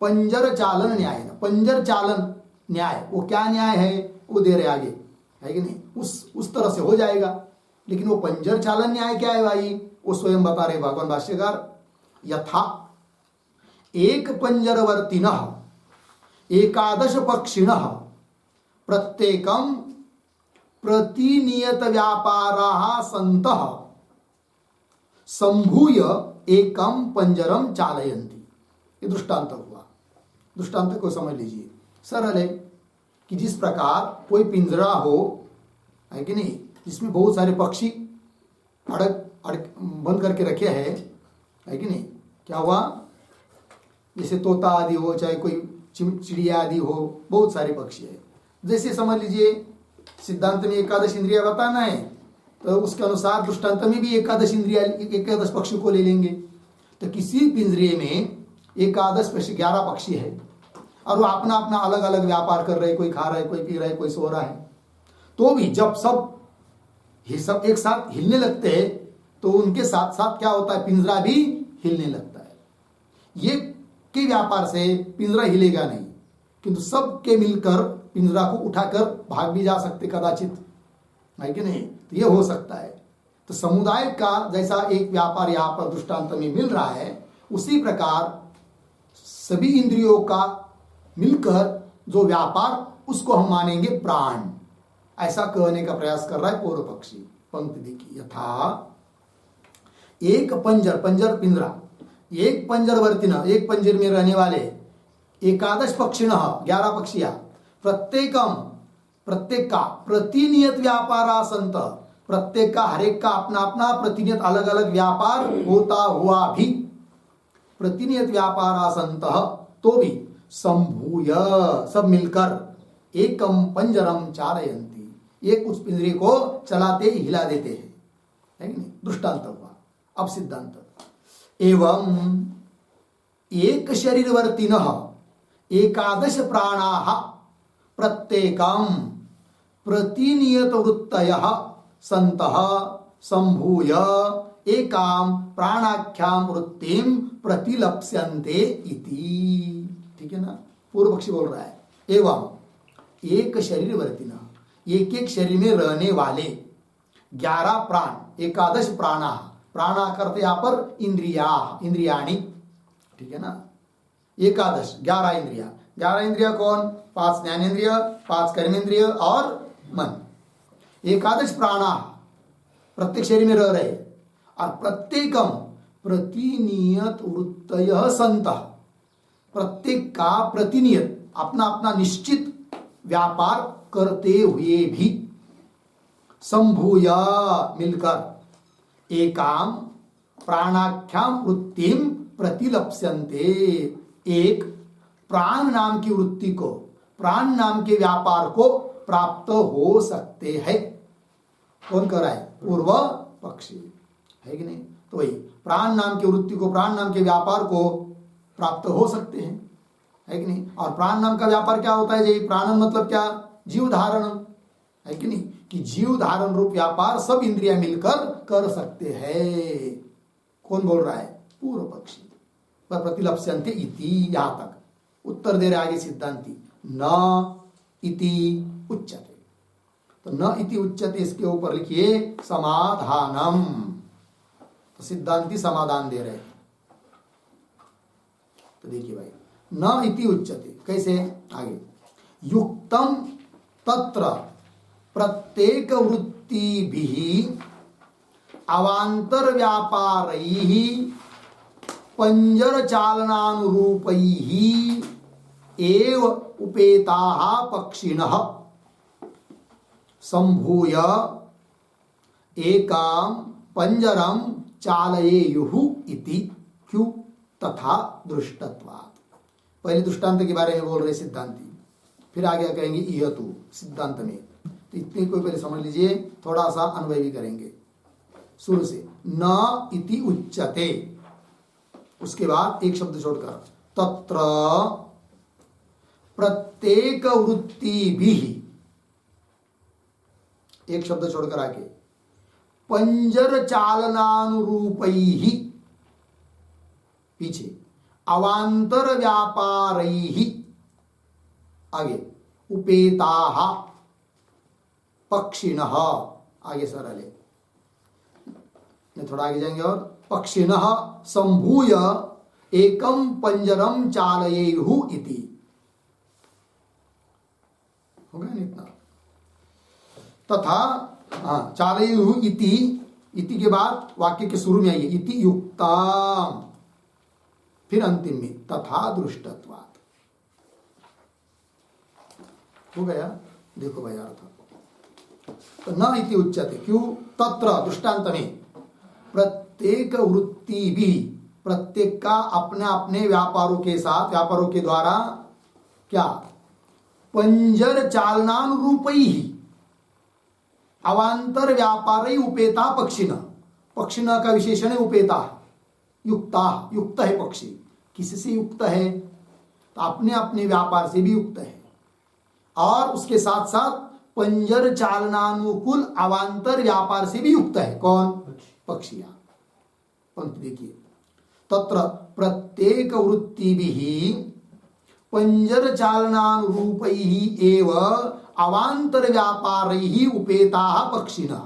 पंजर चालन न्याय, पंजर चालन न्याय, वो क्या न्याय है वो दे रहे आगे, है कि नहीं? उस तरह से हो जाएगा। लेकिन वो पंजर चालन न्याय क्या है भाई, वो स्वयं बता रहे भगवान भाष्यकार। यथा एक पंजरवर्तिनः एकादश पक्षिणः प्रत्येकं प्रतिनियत व्यापाराः सन्तः संभूय एकम पंजरम चालयन्ति। ये दृष्टांत हुआ। दृष्टांत को समझ लीजिए, सरल है कि जिस प्रकार कोई पिंजरा हो, है कि नहीं, जिसमें बहुत सारे पक्षी अड़क बंद करके रखे हैं, है कि नहीं? क्या हुआ? जैसे तोता आदि हो, चाहे कोई चिड़िया आदि हो, बहुत सारे पक्षी है। जैसे समझ लीजिए सिद्धांत में एकादश इंद्रिया बताना है, तो उसके अनुसार दृष्टांत में भी एकादश इंद्रिया, एकादश पक्षी को ले लेंगे। तो किसी पिंजरे में एकादश पक्षी, 11 पक्षी है, और वो अपना अपना अलग अलग व्यापार कर रहे, कोई खा रहा है, कोई पी रहा है, कोई सो रहा है। तो भी जब सब एक साथ हिलने लगते हैं, तो उनके साथ साथ क्या होता है, पिंजरा भी हिलने लगता है। ये के व्यापार से पिंजरा हिलेगा नहीं, किंतु सब के मिलकर पिंजरा को उठाकर भाग भी जा सकते कदाचित, है कि नहीं? तो ये हो सकता है। तो समुदाय का जैसा एक व्यापार यहाँ पर दृष्टांत में मिल रहा है, उसी प्रकार सभी इंद्रियों का मिलकर जो व्यापार, उसको हम मानेंगे प्राण। ऐसा कहने का प्रयास कर रहा है पूर्व पक्षी। पंक्ति देखिए, यथा एक पंजर, पंजर पिंजरा, एक पंजरवर्तिन, एक पंजर में रहने वाले, एकादश पक्षिणः 11 पक्षियां, प्रत्येकम, प्रत्येक का प्रतिनियत व्यापारा संत, प्रत्येक का, हर एक का अपना अपना प्रतिनियत अलग अलग व्यापार होता हुआ भी, प्रतिनियत व्यापारा संत, तो भी संभूय, सब मिलकर एकम पंजरम चालयन्ति, एक उस पिंजरे को चलाते हिला देते हैं, है कि नहीं? दृष्टांत हुआ। अब सिद्धांत, एवं एक शरीरवर्तिनः एकादश प्राणाः प्रत्येकं प्रतिनियत वृत्तयः सन्तः संभूय एकां प्राणाख्यां वृत्तिं प्रतिलप्स्यन्ते इति। ठीक है ना? पूर्व पक्षी बोल रहा है, एवं एक शरीरवर्तिनः, एक एक शरीर में रहने वाले 11 प्राण, एकादश प्राणा, प्राणा करते यहाँ पर इंद्रिया, इंद्रियाणी, ठीक है ना? एकादश 11 इंद्रिया। 11 इंद्रिया कौन? 5 ज्ञानेन्द्रिय, 5 कर्मेंद्रिय और मन। एकादश प्राणा प्रत्येक शरीर में रह रहे और प्रत्येकम प्रतिनियत वृत्तयः संतः, प्रत्येक का प्रतिनियत अपना अपना निश्चित व्यापार करते हुए भी संभूय मिलकर एकाम प्राणाख्याम वृत्तिम प्रतिलप्स्यन्ते, एक प्राण नाम की वृत्ति को, प्राण नाम के व्यापार को प्राप्त हो सकते हैं। कौन कर रहा है? पूर्व पक्षी है कि नहीं? तो वही प्राण नाम की वृत्ति को, प्राण नाम के व्यापार को प्राप्त हो सकते हैं, है कि नहीं? और प्राण नाम का व्यापार क्या होता है जी? प्राणन मतलब क्या? जीव धारण, है कि नहीं? कि जीव धारण रूप व्यापार सब इंद्रियां मिलकर कर सकते हैं। कौन बोल रहा है? पूर्व पक्षी। वह प्रतिलप्स्यन्ते इति, यहां तक उत्तर दे रहे आगे सिद्धांती, न इति उच्यते। तो न इति उच्यते इसके ऊपर लिखिए समाधानम। तो सिद्धांती समाधान दे रहे हैं। तो देखिए भाई, न इति उच्यते कैसे? आगे युक्तम तत्र प्रत्येक वृत्तिभिः अवांतर व्यापारैः पंजर चालनानुरूपैः एव उपेताः पक्षिणः संभूय एकाम पंजरम चालयेयुः इति। क्यों? तथा दृष्टत्वात्। पहले दृष्टांत के बारे में बोल रहे सिद्धांती, फिर आगे कहेंगे इह तु सिद्धांत में। तो इतने को पहले समझ लीजिए, थोड़ा सा अन्वय भी करेंगे शुरू से। न इति उच्यते, उसके बाद एक शब्द छोड़कर तत्र प्रत्येक वृत्तिभिः, एक शब्द छोड़कर आके पंजर चालनानुरूपैः, पीछे अवांतर व्यापारैः, आगे उपेताः पक्षिणः, आगे सरल है, थोड़ा आगे जाएंगे, और पक्षिणः संभूय एकम पंजरम चालयेयुः इति। हो गया ना इतना? तथा चालयेयुः इति, इति के बाद वाक्य के शुरू में आइए इति युक्ताम, फिर अंतिम में तथा दृष्टत्वात्। हो गया? देखो भाई अर्थ। तो न इति उच्यते, क्यों? तत्र दृष्टांत में प्रत्येक वृत्ति भी, प्रत्येक का अपने अपने व्यापारों के साथ, व्यापारों के द्वारा क्या? पंजर चालनानुरूपैः अवांतर व्यापारै उपेता पक्षिण। पक्षिण का विशेषण है उपेता, युक्ता, युक्त है पक्षी। किससे युक्त है? तो अपने अपने व्यापार से भी युक्त है, और उसके साथ साथ पंजर चालनानुकूल अवांतर व्यापार से भी युक्त है। कौन? पक्षियां। पंक्ति देखिए, तत्र प्रत्येक वृत्तिभिः पंजर चालनानुरूपैः एव अवांतर व्यापारैः उपेताः पक्षिणः।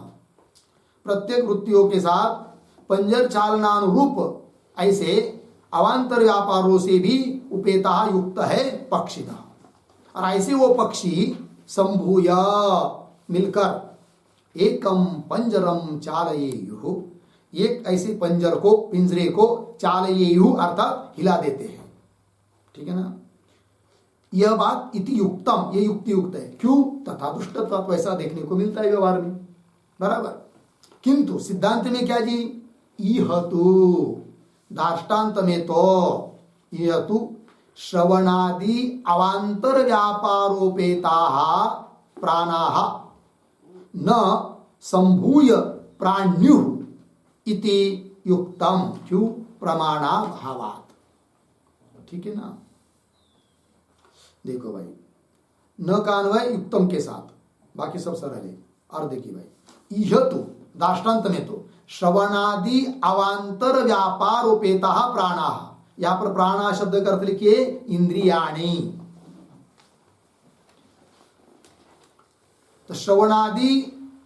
प्रत्येक वृत्तियों के साथ पंजर चालनानुरूप ऐसे अवांतर व्यापारों से भी उपेताः युक्त है पक्षिणः। और ऐसे वो पक्षी संभूय मिलकर एकम पंजरम चालयेयुः, एक ऐसे पंजर को, पिंजरे को चालयेयुः अर्थात हिला देते हैं। ठीक है ना? यह बात इति युक्तम, ये युक्ति युक्त है। क्यों? तथा दृष्टत्वात्, वैसा देखने को मिलता है व्यवहार में, बराबर। किंतु सिद्धांत में क्या जी? इह तु, दार्ष्टान्त में तो इह तु श्रवणादि अवांतर व्यापारोपेताः प्राणाः न संभूय प्राण्युः इति युक्तम। क्यों? प्रमाणाभावात्। ठीक है ना? देखो भाई, न का अन्वय युक्तम के साथ, बाकी सब सरल है। और देखिए भाई, इह तु दार्ष्टान्त में तो श्रवणादि अवांतर व्यापारोपेताः प्राणाः, यहां पर प्राणा शब्द का अर्थ लिखिए इंद्रियाणि। तो श्रवणादि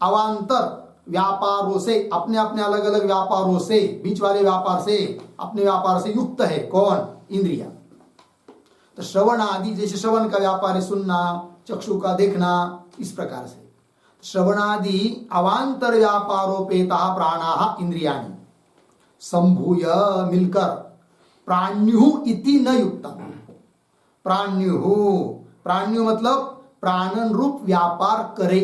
अवांतर व्यापारों से, अपने अपने अलग अलग व्यापारों से, बीच वाले व्यापार से, अपने व्यापार से युक्त है। कौन? इंद्रिया। तो श्रवण आदि, जैसे श्रवण का व्यापार है सुनना, चक्षु का देखना, इस प्रकार से श्रवणादि अवांतर व्यापारोपेता प्राणा इंद्रियाणि संभूय मिलकर प्राण्यु इति न युक्तम। प्राण्यु मतलब प्राणन रूप व्यापार करे।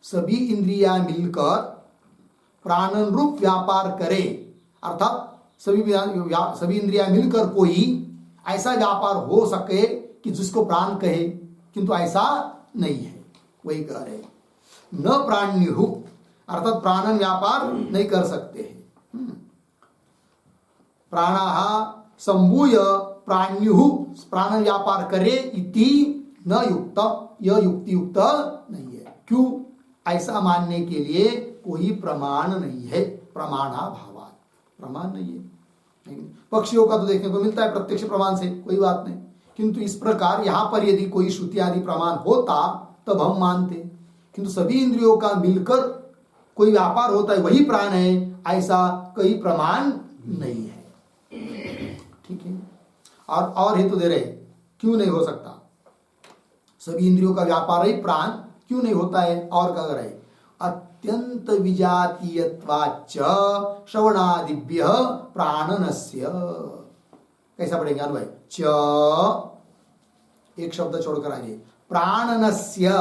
सभी इंद्रियां मिलकर प्राणन रूप व्यापार करे, अर्थात सभी इंद्रियां मिलकर कोई ऐसा व्यापार हो सके कि जिसको प्राण कहे, किंतु ऐसा नहीं है। वही कह रहे न प्राण्यु, अर्थात प्राणन व्यापार नहीं कर सकते हैं। प्राणाः संभूय प्राण्यु, प्राणन व्यापार करे इति न युक्त, यह युक्ति युक्त नहीं है। क्यों? ऐसा मानने के लिए कोई प्रमाण नहीं है। प्रमाणाभावात्, प्रमाण नहीं है। पक्षियों का तो देखने को मिलता है प्रत्यक्ष प्रमाण से, कोई बात नहीं, किंतु इस प्रकार यहां पर यदि कोई श्रुति आदि प्रमाण होता तब हम मानते, किंतु सभी इंद्रियों का मिलकर कोई व्यापार होता है, वही प्राण है, ऐसा कोई प्रमाण नहीं है। ठीक है। और हेतु दे रहे, क्यों नहीं हो सकता? सभी इंद्रियों का व्यापार ही प्राण क्यों नहीं होता है? और क्या कर रहे? अत्यंत विजातीयत्वाच्च श्रवणादिभ्य प्राणनस्य, कैसा पढ़ेंगे अनु भाई? च, एक शब्द छोड़कर आगे, प्राणनस्य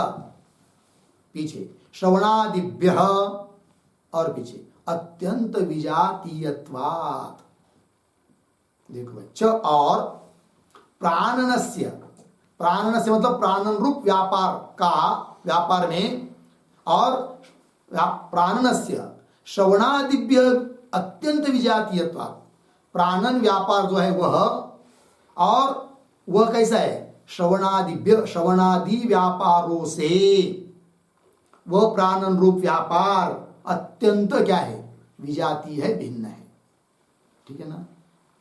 पीछे, श्रवणादिभ्य और पीछे अत्यंत विजातीयत्वात्। देखो भाई, च और प्राणनस्य, प्राणनस्य मतलब प्राणन रूप व्यापार का, व्यापार में, और प्राणनस्य श्रवणादिभ्य अत्यंत विजातीयत्वात्, प्राणन व्यापार जो है वह, और वह कैसा है? श्रवणादिभ्य, श्रवणादि व्यापारों से वह प्राणन रूप व्यापार अत्यंत क्या है? विजाती है, भिन्न है। ठीक है ना?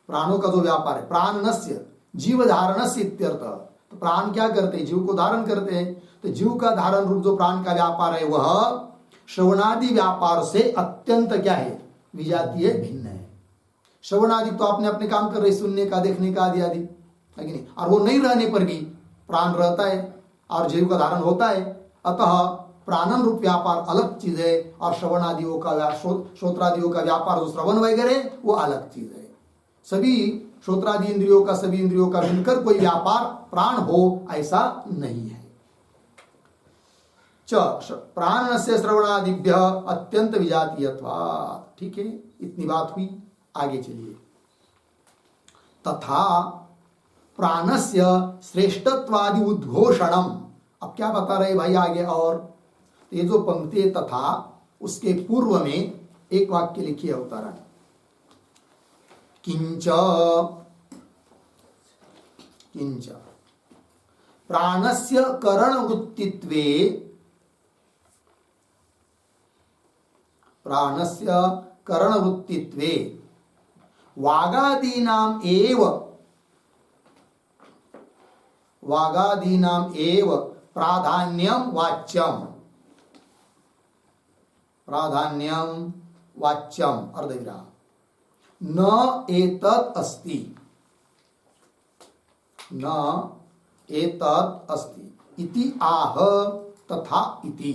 प्राणों का जो व्यापार है, प्राणनस्य जीव धारणस्य इत्यर्थ। तो प्राण क्या करते हैं? जीव को धारण करते हैं। तो जीव का धारण रूप जो प्राण का व्यापार है वह श्रवणादि व्यापार से अत्यंत क्या है? विजाती है, भिन्न है। श्रवणादि तो आपने अपने काम कर रहे, सुनने का, देखने का आदि आदि, है कि नहीं? और वो नहीं रहने पर भी प्राण रहता है और जीव का धारण होता है। अतः प्राणन रूप व्यापार अलग चीज है, और श्रवणादियों का, श्रोत्रादियों का व्यापार जो श्रवण वगैरह वो अलग चीज है। सभी श्रोत्रादि इंद्रियों का, सभी इंद्रियों का मिलकर कोई व्यापार प्राण हो, ऐसा नहीं है। च प्राणस्य श्रवणादिभ्य अत्यंत विजातीयत्वात्। ठीक है, इतनी बात हुई। आगे चलिए। तथा प्राणस्य श्रेष्ठत्वादि उद्घोषणम। अब क्या बता रहे भाई आगे? और ये जो पंक्ति है तथा, उसके पूर्व में एक वाक्य लिखिए अवतरण। किंच किंच प्राणस्य करणवृत्तित्वे, प्राणस्य करणवृत्तित्वे वागादीनाम एव प्राधान्यम वाच्यम अर्धविराम न एतत् अस्ति, न एतत् अस्ति इति आह तथा इति।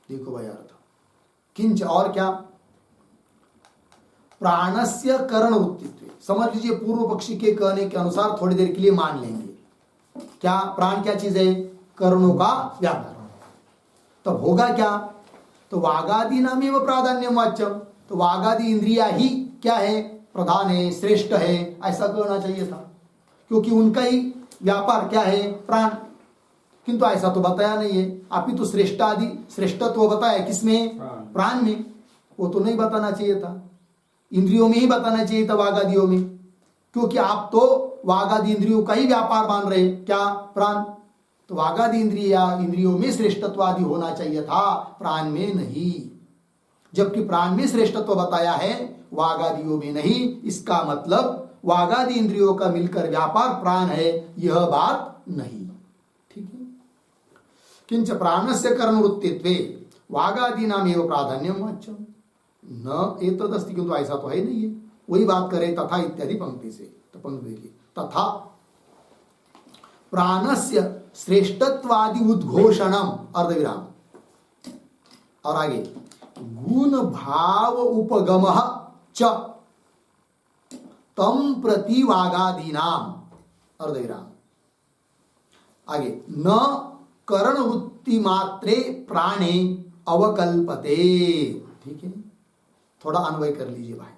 देखो भाई अर्थ। किंच और क्या? प्राणस्य करण वृत्तित्व, समझ लीजिए पूर्व पक्षी के कहने के अनुसार थोड़ी देर के लिए मान लेंगे। क्या प्राण क्या चीज है? कर्णों का व्यापार। तब होगा क्या? तो वागादि नाम एवं प्राधान्यम वाच्यम, तो वागादि इंद्रिया ही क्या है? प्रधान है, श्रेष्ठ है, ऐसा कहना चाहिए था, क्योंकि उनका ही व्यापार क्या है? प्राण। किंतु ऐसा तो बताया नहीं है। आप ही तो श्रेष्ठादि, श्रेष्ठत्व बताया किसमें? प्राण में। वो तो नहीं बताना चाहिए था, इंद्रियों में ही बताना चाहिए था, वागादियों में, क्योंकि आप तो वागादि इंद्रियों का ही व्यापार मान रहे, क्या? प्राण। तो वागादि इंद्रियों में श्रेष्ठत्वादि होना चाहिए था, प्राण में नहीं। जबकि प्राण में श्रेष्ठत्व बताया है, वागादियों में नहीं। इसका मतलब वागादि इंद्रियों का मिलकर व्यापार प्राण है, यह बात नहीं। ठीक है। किंच प्राणस्य कर्मवृत्तित्वे वागादीनाम एव प्राधान्यम वाच्यम न एतदस्ति, किंतु ऐसा तो है नहीं है। वही बात करे तथा इत्यादि पंक्ति से। तो पंक्ति देखिए, तथा प्राणस्य श्रेष्ठत्वादि उद्घोषणम अर्धविराम और आगे गुण भाव उपगमः च तम प्रति वागादीनाम अर्धविराम आगे न करण वृत्ति मात्रे प्राणे अवकल्पते। ठीक है, थोड़ा अन्वय कर लीजिए भाई।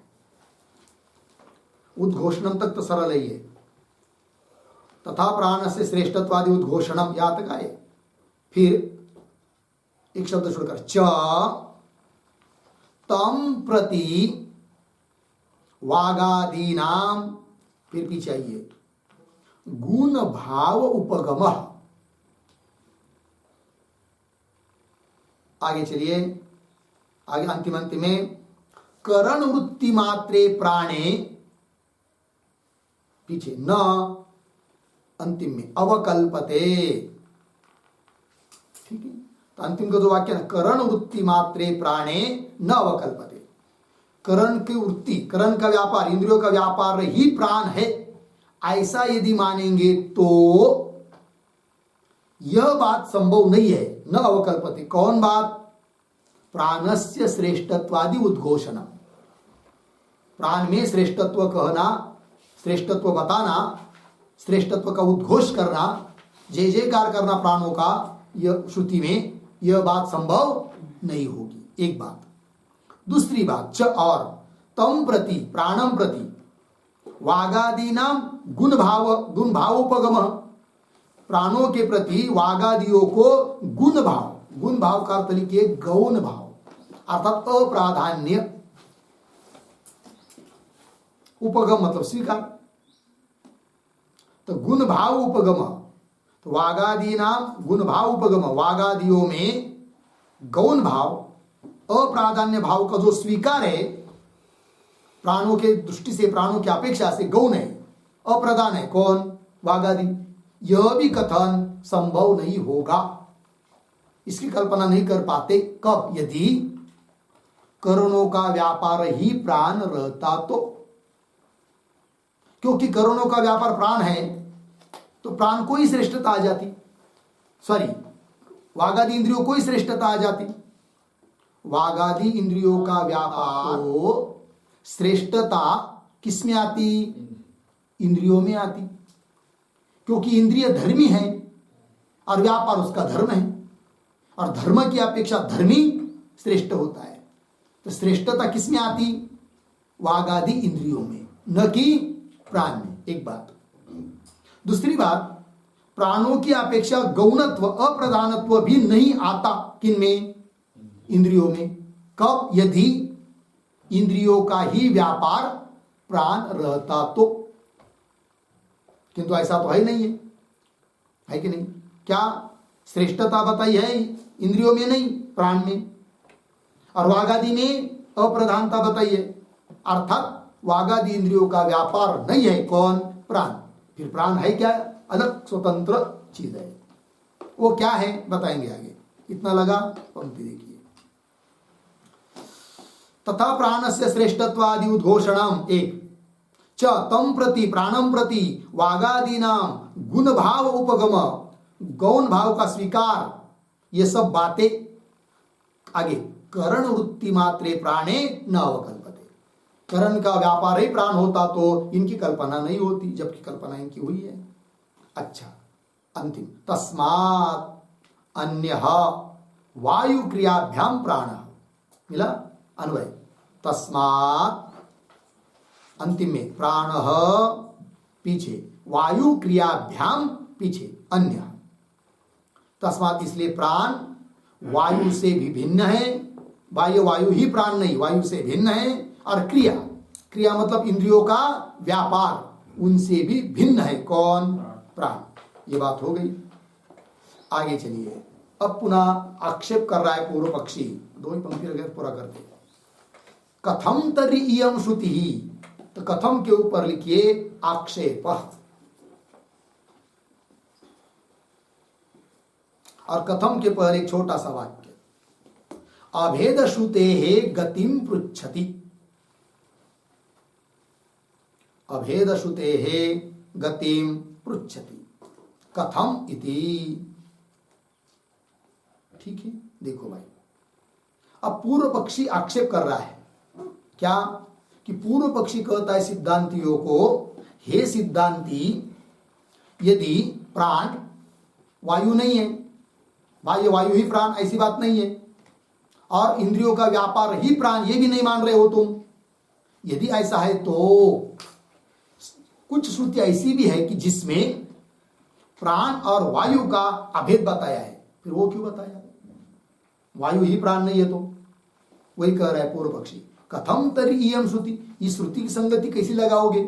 उद्घोषणम तक तो सरल ही है। तथा प्राण से श्रेष्ठत्वादि उद्घोषणम यहां तक आए। फिर एक शब्द छोड़कर च तम प्रति वागादीनाम, फिर पीछे आइए गुण भाव उपगम। आगे चलिए, आगे अंतिम में करण वृत्ति मात्रे प्राणे, पीछे न, अंतिम में अवकल्पते। ठीक है, तो अंतिम का जो वाक्य है करण वृत्ति मात्रे प्राणे न अवकल्पते। करण की वृत्ति, करण का व्यापार, इंद्रियों का व्यापार ही प्राण है, ऐसा यदि मानेंगे तो यह बात संभव नहीं है। न अवकल्पते, कौन बात? प्राणस्य श्रेष्ठत्वादि उद्घोषण, प्राण में श्रेष्ठत्व कहना, श्रेष्ठत्व बताना, श्रेष्ठत्व का उद्घोष करना, जय जयकार करना प्राणों का, यह श्रुति में यह बात संभव नहीं होगी। एक बात। दूसरी बात च और तम प्रति, प्राणम प्रति वागादीनाम गुण भाव उपगम, प्राणों के प्रति वागादियों को गुण भाव, गुण भाव का अर्थ लिखिए गौण भाव अर्थात अप्राधान्य, उपगम मतलब स्वीकार, तो गुण भाव उपगम, तो वागादीनाम गुण भाव उपगम, वागादियों में गौण भाव अप्राधान्य भाव का जो स्वीकार है, प्राणों के दृष्टि से, प्राणों की अपेक्षा से गौण है, अप्रधान है, कौन? वागादि। यह भी कथन संभव नहीं होगा, इसकी कल्पना नहीं कर पाते। कब? यदि करणों का व्यापार ही प्राण रहता तो। क्योंकि करणों का व्यापार प्राण है तो प्राण को ही श्रेष्ठता आ जाती, सॉरी वागादि इंद्रियों को ही श्रेष्ठता आ जाती। वागादि इंद्रियों का व्यापार तो श्रेष्ठता किसमें आती? इंद्रियों में आती, क्योंकि इंद्रिय धर्मी है और व्यापार उसका धर्म है, और धर्म की अपेक्षा धर्मी श्रेष्ठ होता है। तो श्रेष्ठता किसमें आती? वागादि इंद्रियों में, न कि प्राण में। एक बात। दूसरी बात, प्राणों की अपेक्षा गौणत्व, अप्रधानत्व भी नहीं आता किनमें? इंद्रियों में। कब? यदि इंद्रियों का ही व्यापार प्राण रहता तो। किंतु ऐसा तो है नहीं है कि नहीं? क्या श्रेष्ठता बताई है? इंद्रियों में नहीं, प्राण में। और वागादि में अप्रधानता बताई है, अर्थात वागादि इंद्रियों का व्यापार नहीं है, कौन? प्राण। फिर प्राण है क्या? अलग स्वतंत्र चीज है। वो क्या है बताएंगे आगे। इतना लगा? पंक्ति देखिए। तथा प्राणस्य श्रेष्ठत्वादि उद्घोषणम एक च तम प्रति, प्राणम प्रति वागादीनाम गुण भाव उपगम, गौण भाव का स्वीकार, ये सब बातें आगे। करण वृत्ति मात्रे प्राणे न अवकल्पते, करण का व्यापार ही प्राण होता तो इनकी कल्पना नहीं होती, जबकि कल्पना इनकी हुई है। अच्छा, अंतिम तस्मात् अन्यः वायु क्रियाभ्याम प्राण, मिला अन्वय। तस्मात् अंतिम में प्राण पीछे, वायु क्रियाभ्याम पीछे, अन्य। तस्मात् इसलिए प्राण वायु से भी भिन्न है, वायु ही प्राण नहीं, वायु से भिन्न है। और क्रिया, क्रिया मतलब इंद्रियों का व्यापार, उनसे भी भिन्न है, कौन? प्राण। ये बात हो गई। आगे चलिए, अब पुनः आक्षेप कर रहा है पूर्व पक्षी। दो ही पंक्ति रह गए, पूरा करते। कथम तर्हि इयं श्रुति ही, तो कथम के ऊपर लिखिए आक्षेप। और कथम के पर एक छोटा सा वाक्य, अभेद श्रुते गतिम पृच्छति। अभेद श्रुते गतिम पृच्छति, कथम इति। ठीक है, देखो भाई, अब पूर्व पक्षी आक्षेप कर रहा है क्या, कि पूर्व पक्षी कहता है सिद्धांतियों को, हे सिद्धांती, यदि प्राण वायु नहीं है, भाई वायु ही प्राण, ऐसी बात नहीं है, और इंद्रियों का व्यापार ही प्राण, ये भी नहीं मान रहे हो तुम, यदि ऐसा है तो कुछ श्रुति ऐसी भी है कि जिसमें प्राण और वायु का अभेद बताया है, फिर वो क्यों बताया, वायु ही प्राण नहीं है तो, वही कह रहा है पूर्व पक्षी, कथम तरी इयम श्रुति, इस श्रुति की संगति कैसी लगाओगे,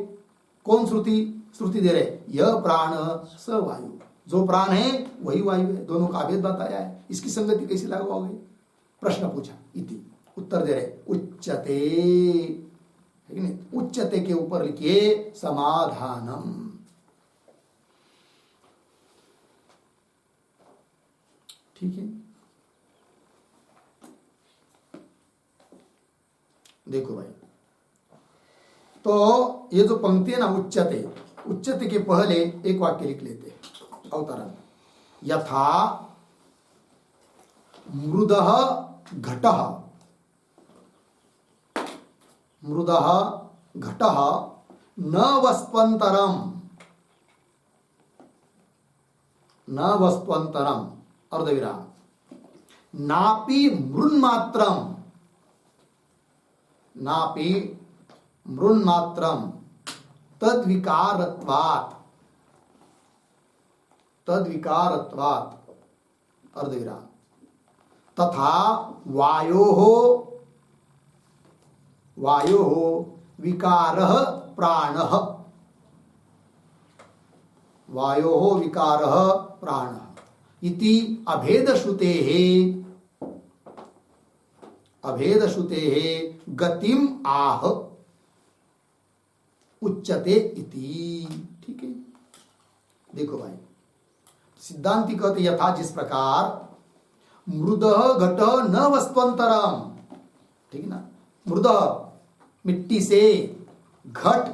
कौन श्रुति दे रहे, यह प्राण स वायु, जो प्राण है वही वायु है, दोनों का अभेद बताया है, इसकी संगति कैसे लगाओगे, प्रश्न पूछा, इति उत्तर दे रहे, उच्चते, है कि नहीं, उच्चते के ऊपर लिखिए समाधानम। ठीक है, देखो भाई, तो ये जो पंक्ति है ना, उच्चते, उच्चते के पहले एक वाक्य लिख लेते हैं अवतरण, यथा मृदः घटः, मृदः घटः न वस्त्वन्तरम, न वस्त्वन्तरम अर्धविराम, नापि मृन्मात्रम, नापि मृन्मात्रम तद्विकारत्वात्, तद्विकारत्वात् अर्धविराम, तथा वायोः, वायोः विकारः प्राणः, वायोः विकारः प्राणः इति अभेदश्रुतेः, अभेदश्रुतेः गतिम आह उच्चते इति। ठीक है, देखो भाई, सिद्धांति कहते यथा, जिस प्रकार मृदः घटः न वस्त्वन्तरम, ठीक है ना, मृदः मिट्टी से, घट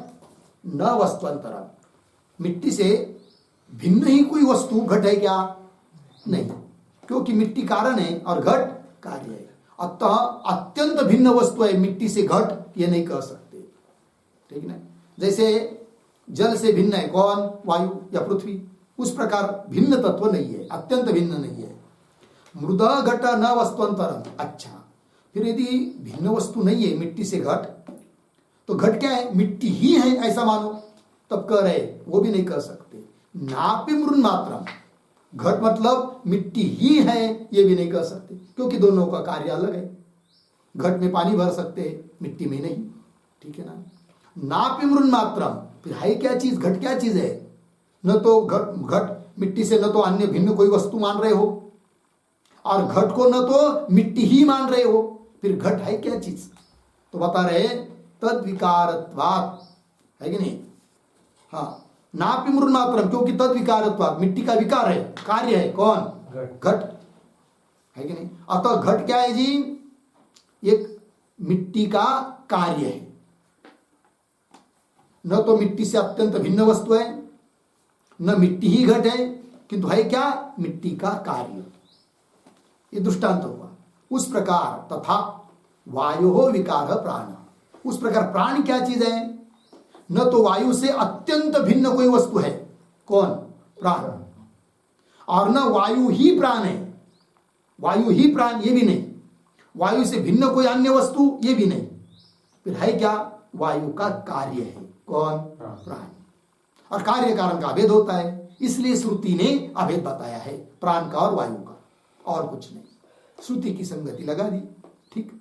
न वस्त्वन्तरम, मिट्टी से भिन्न ही कोई वस्तु घट है क्या, नहीं, क्योंकि मिट्टी कारण है और घट कार्य है, अतः अत्यंत भिन्न वस्तु है मिट्टी से घट, ये नहीं कह सकते। ठीक है, जैसे जल से भिन्न है कौन, वायु या पृथ्वी, उस प्रकार भिन्न तत्व नहीं है, अत्यंत भिन्न नहीं है। मृदा घट न वस्तुअंतरम, अच्छा, फिर यदि भिन्न वस्तु नहीं है मिट्टी से घट, तो घट क्या है, मिट्टी ही है ऐसा मानो, तब कह रहे वो भी नहीं कह सकते। नापि मृन मात्रम, घट मतलब मिट्टी ही है ये भी नहीं कह सकते, क्योंकि दोनों का कार्य अलग है, घट में पानी भर सकते हैं, मिट्टी में नहीं। ठीक है ना, नापि मृन मात्रम, फिर है क्या चीज, घट क्या चीज है, न तो घट मिट्टी से न तो अन्य भिन्न कोई वस्तु मान रहे हो, और घट को न तो मिट्टी ही मान रहे हो, फिर घट है क्या चीज, तो बता रहे तद विकारत्वात्, है कि नहीं, हाँ, नापि मृन मात्रम, क्योंकि तद विकारत्वात्, मिट्टी का विकार है, कार्य है कौन, घट, है कि नहीं। अतः घट क्या है जी, एक मिट्टी का कार्य है, न तो मिट्टी से अत्यंत भिन्न वस्तु है, न मिट्टी ही घट है, किंतु है क्या, मिट्टी का कार्य। ये दृष्टांत हुआ। उस प्रकार तथा वायु विकार प्राण, उस प्रकार प्राण क्या चीज है, न तो वायु से अत्यंत भिन्न कोई वस्तु है, कौन, प्राण, और न वायु ही प्राण है, वायु ही प्राण ये भी नहीं, वायु से भिन्न कोई अन्य वस्तु ये भी नहीं, फिर है क्या, वायु का कार्य है, कौन, प्राण, और कार्य कारण का अभेद होता है, इसलिए श्रुति ने अभेद बताया है प्राण का और वायु का, और कुछ नहीं, श्रुति की संगति लगा दी। ठीक,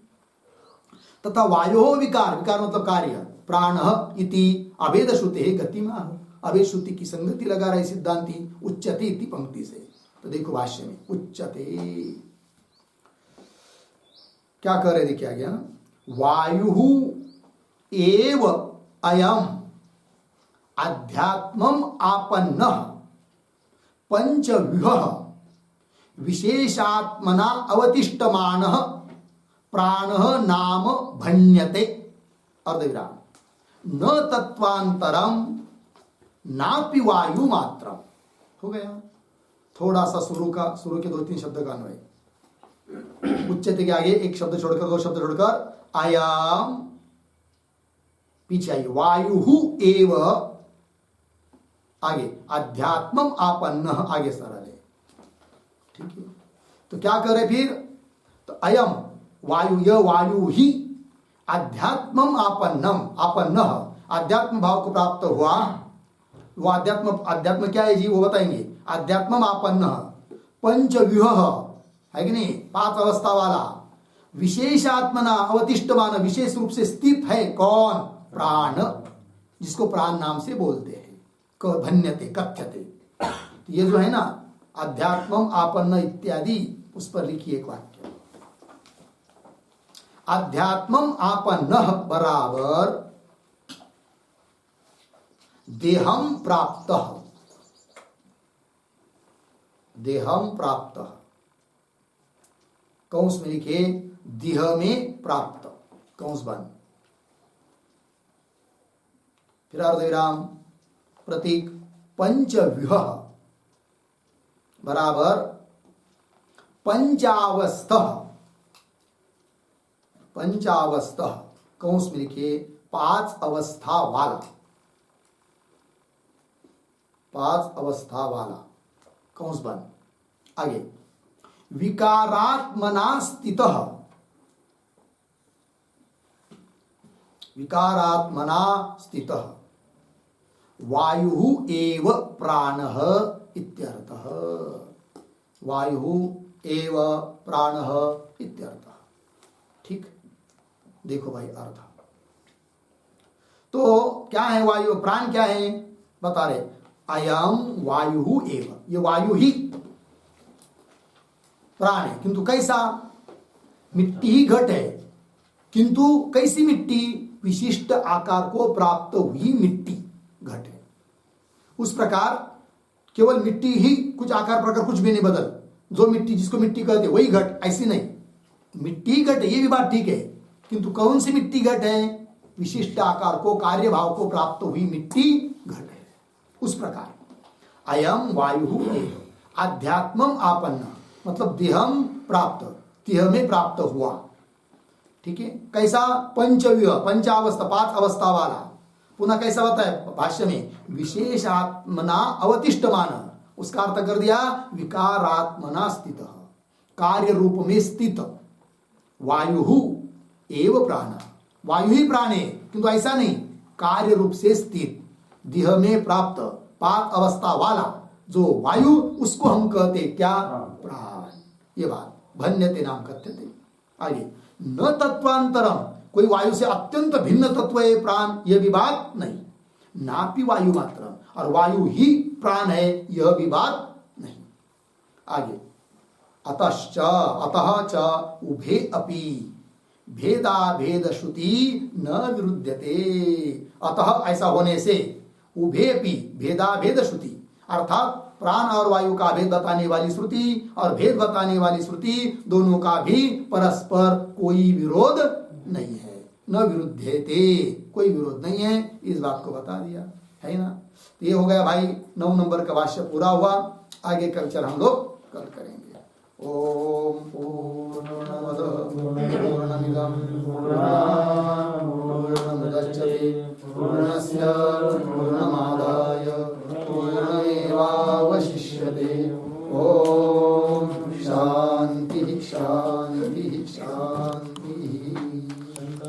तथा वायो विकार, विकार मतलब कार्य, प्राण इति अभेद श्रुते गतिमाह, अभेद श्रुति की संगति लगा रहे सिद्धांति उच्चते इति पंक्ति से। तो देखो भाष्य में उच्चते क्या कह रहे, देखिए गया, वायु एव अयम अध्यात्मम आपन्न पंचव्यूह विशेषात्मना अवतिष्ठमान प्राण नाम भण्यते, अर्धविराम, न तत्वांतरम नापि वायु मात्रम, हो गया। थोड़ा सा शुरू के 2-3 शब्द का अन्वय। उच्चते के आगे एक शब्द छोड़कर 2 शब्द छोड़कर अयम, पीछे आइए, वायु एव, आगे अध्यात्मम आपन्न, आगे सरल है। ठीक है, तो क्या करे फिर? तो अयम वायु, यह वायु ही अध्यात्मम आपन्नम, आपन्न, अध्यात्म भाव को प्राप्त हुआ। वो अध्यात्म क्या है जी, वो बताएंगे। अध्यात्मम आपन्न, पंचव्यूह है कि नहीं, 5 अवस्था वाला, विशेषात्मना अवतिष्ठमान, विशेष रूप से स्थित है। कौन? प्राण, जिसको प्राण नाम से बोलते हैं। भन्यते कथ्यते, तो ये जो है ना अध्यात्मम आपन्न इत्यादि, उस पर लिखिए एक वाक्य। अध्यात्मम आपन्न बराबर देहम प्राप्त, देहम प्राप्त, कौंस में लिखे देह में प्राप्त, कौंस बंद, फिर अर्धविराम, प्रतीक पंचव्यूह बराबर पंचावस्थ, पंचावस्थ, कौंस में लिखिए 5 अवस्था वाला, 5 अवस्था वाला, कौंस बंद। आगे विकारात्मना स्थितः, विकारात्मना स्थितः वायु एव प्राणः इत्यर्थः, वायु एव प्राणः इत्यर्थः। ठीक, देखो भाई अर्थ। तो क्या है वायु, प्राण क्या है बता रहे, अयम वायु एव, ये वायु ही प्राण है। किंतु कैसा? मिट्टी ही घट है, किंतु कैसी मिट्टी? विशिष्ट आकार को प्राप्त हुई मिट्टी घट है। उस प्रकार केवल मिट्टी ही कुछ आकार प्रकार कुछ भी नहीं बदल, जो मिट्टी जिसको मिट्टी कहते वही घट, ऐसी नहीं। मिट्टी घट है, ये भी बात ठीक है, किंतु कौन सी मिट्टी घट है? विशिष्ट आकार को, कार्य भाव को प्राप्त हुई मिट्टी घट है। उस प्रकार अयम वायु अध्यात्मम आपन्न, मतलब देहम प्राप्त, देह में प्राप्त हुआ। ठीक है, कैसा? पंचव्यूह, पंचावस्था, 5 अवस्था वाला। पुनः कैसा होता है भाष्य में? विशेषात्मना अवतिष्ठमान, उसका अर्थ कर दिया विकारात्मना स्थित, कार्य रूप में स्थित। वायु एव प्राण, वायु ही प्राण है, किंतु ऐसा नहीं, कार्य रूप से स्थित, देह में प्राप्त 5 अवस्था वाला जो वायु, उसको हम कहते क्या? प्राण। ये बात भन्यते नाम कथ्यते। आगे न तत्वांतरम, कोई वायु से अत्यंत भिन्न तत्व है प्राण, यह भी बात नहीं। नापि वायु मात्रम, और वायु ही प्राण है, यह भी बात नहीं। आगे अतश्च, अतः च उभे अपि भेदा भेद श्रुति न विरुध्यते। अतः ऐसा होने से, उभे अपि भेदा भेद श्रुति, अर्थात प्राण और वायु का भेद बताने वाली श्रुति और भेद बताने वाली श्रुति, दोनों का भी परस्पर कोई विरोध नहीं है। न विरुद्धेते, कोई विरोध नहीं है, इस बात को बता दिया है ना। तो ये हो गया भाई 9 नंबर का भाष्य पूरा हुआ। आगे कल्चर हम लोग कल करेंगे। ओम पूर्णमद पूर्णमिदं पूर्णात् पूर्णमुदच्यते पूर्णस्य पूर्णमादाय पूर्णमेवावशिष्यते। ओम शांति शांति शांति।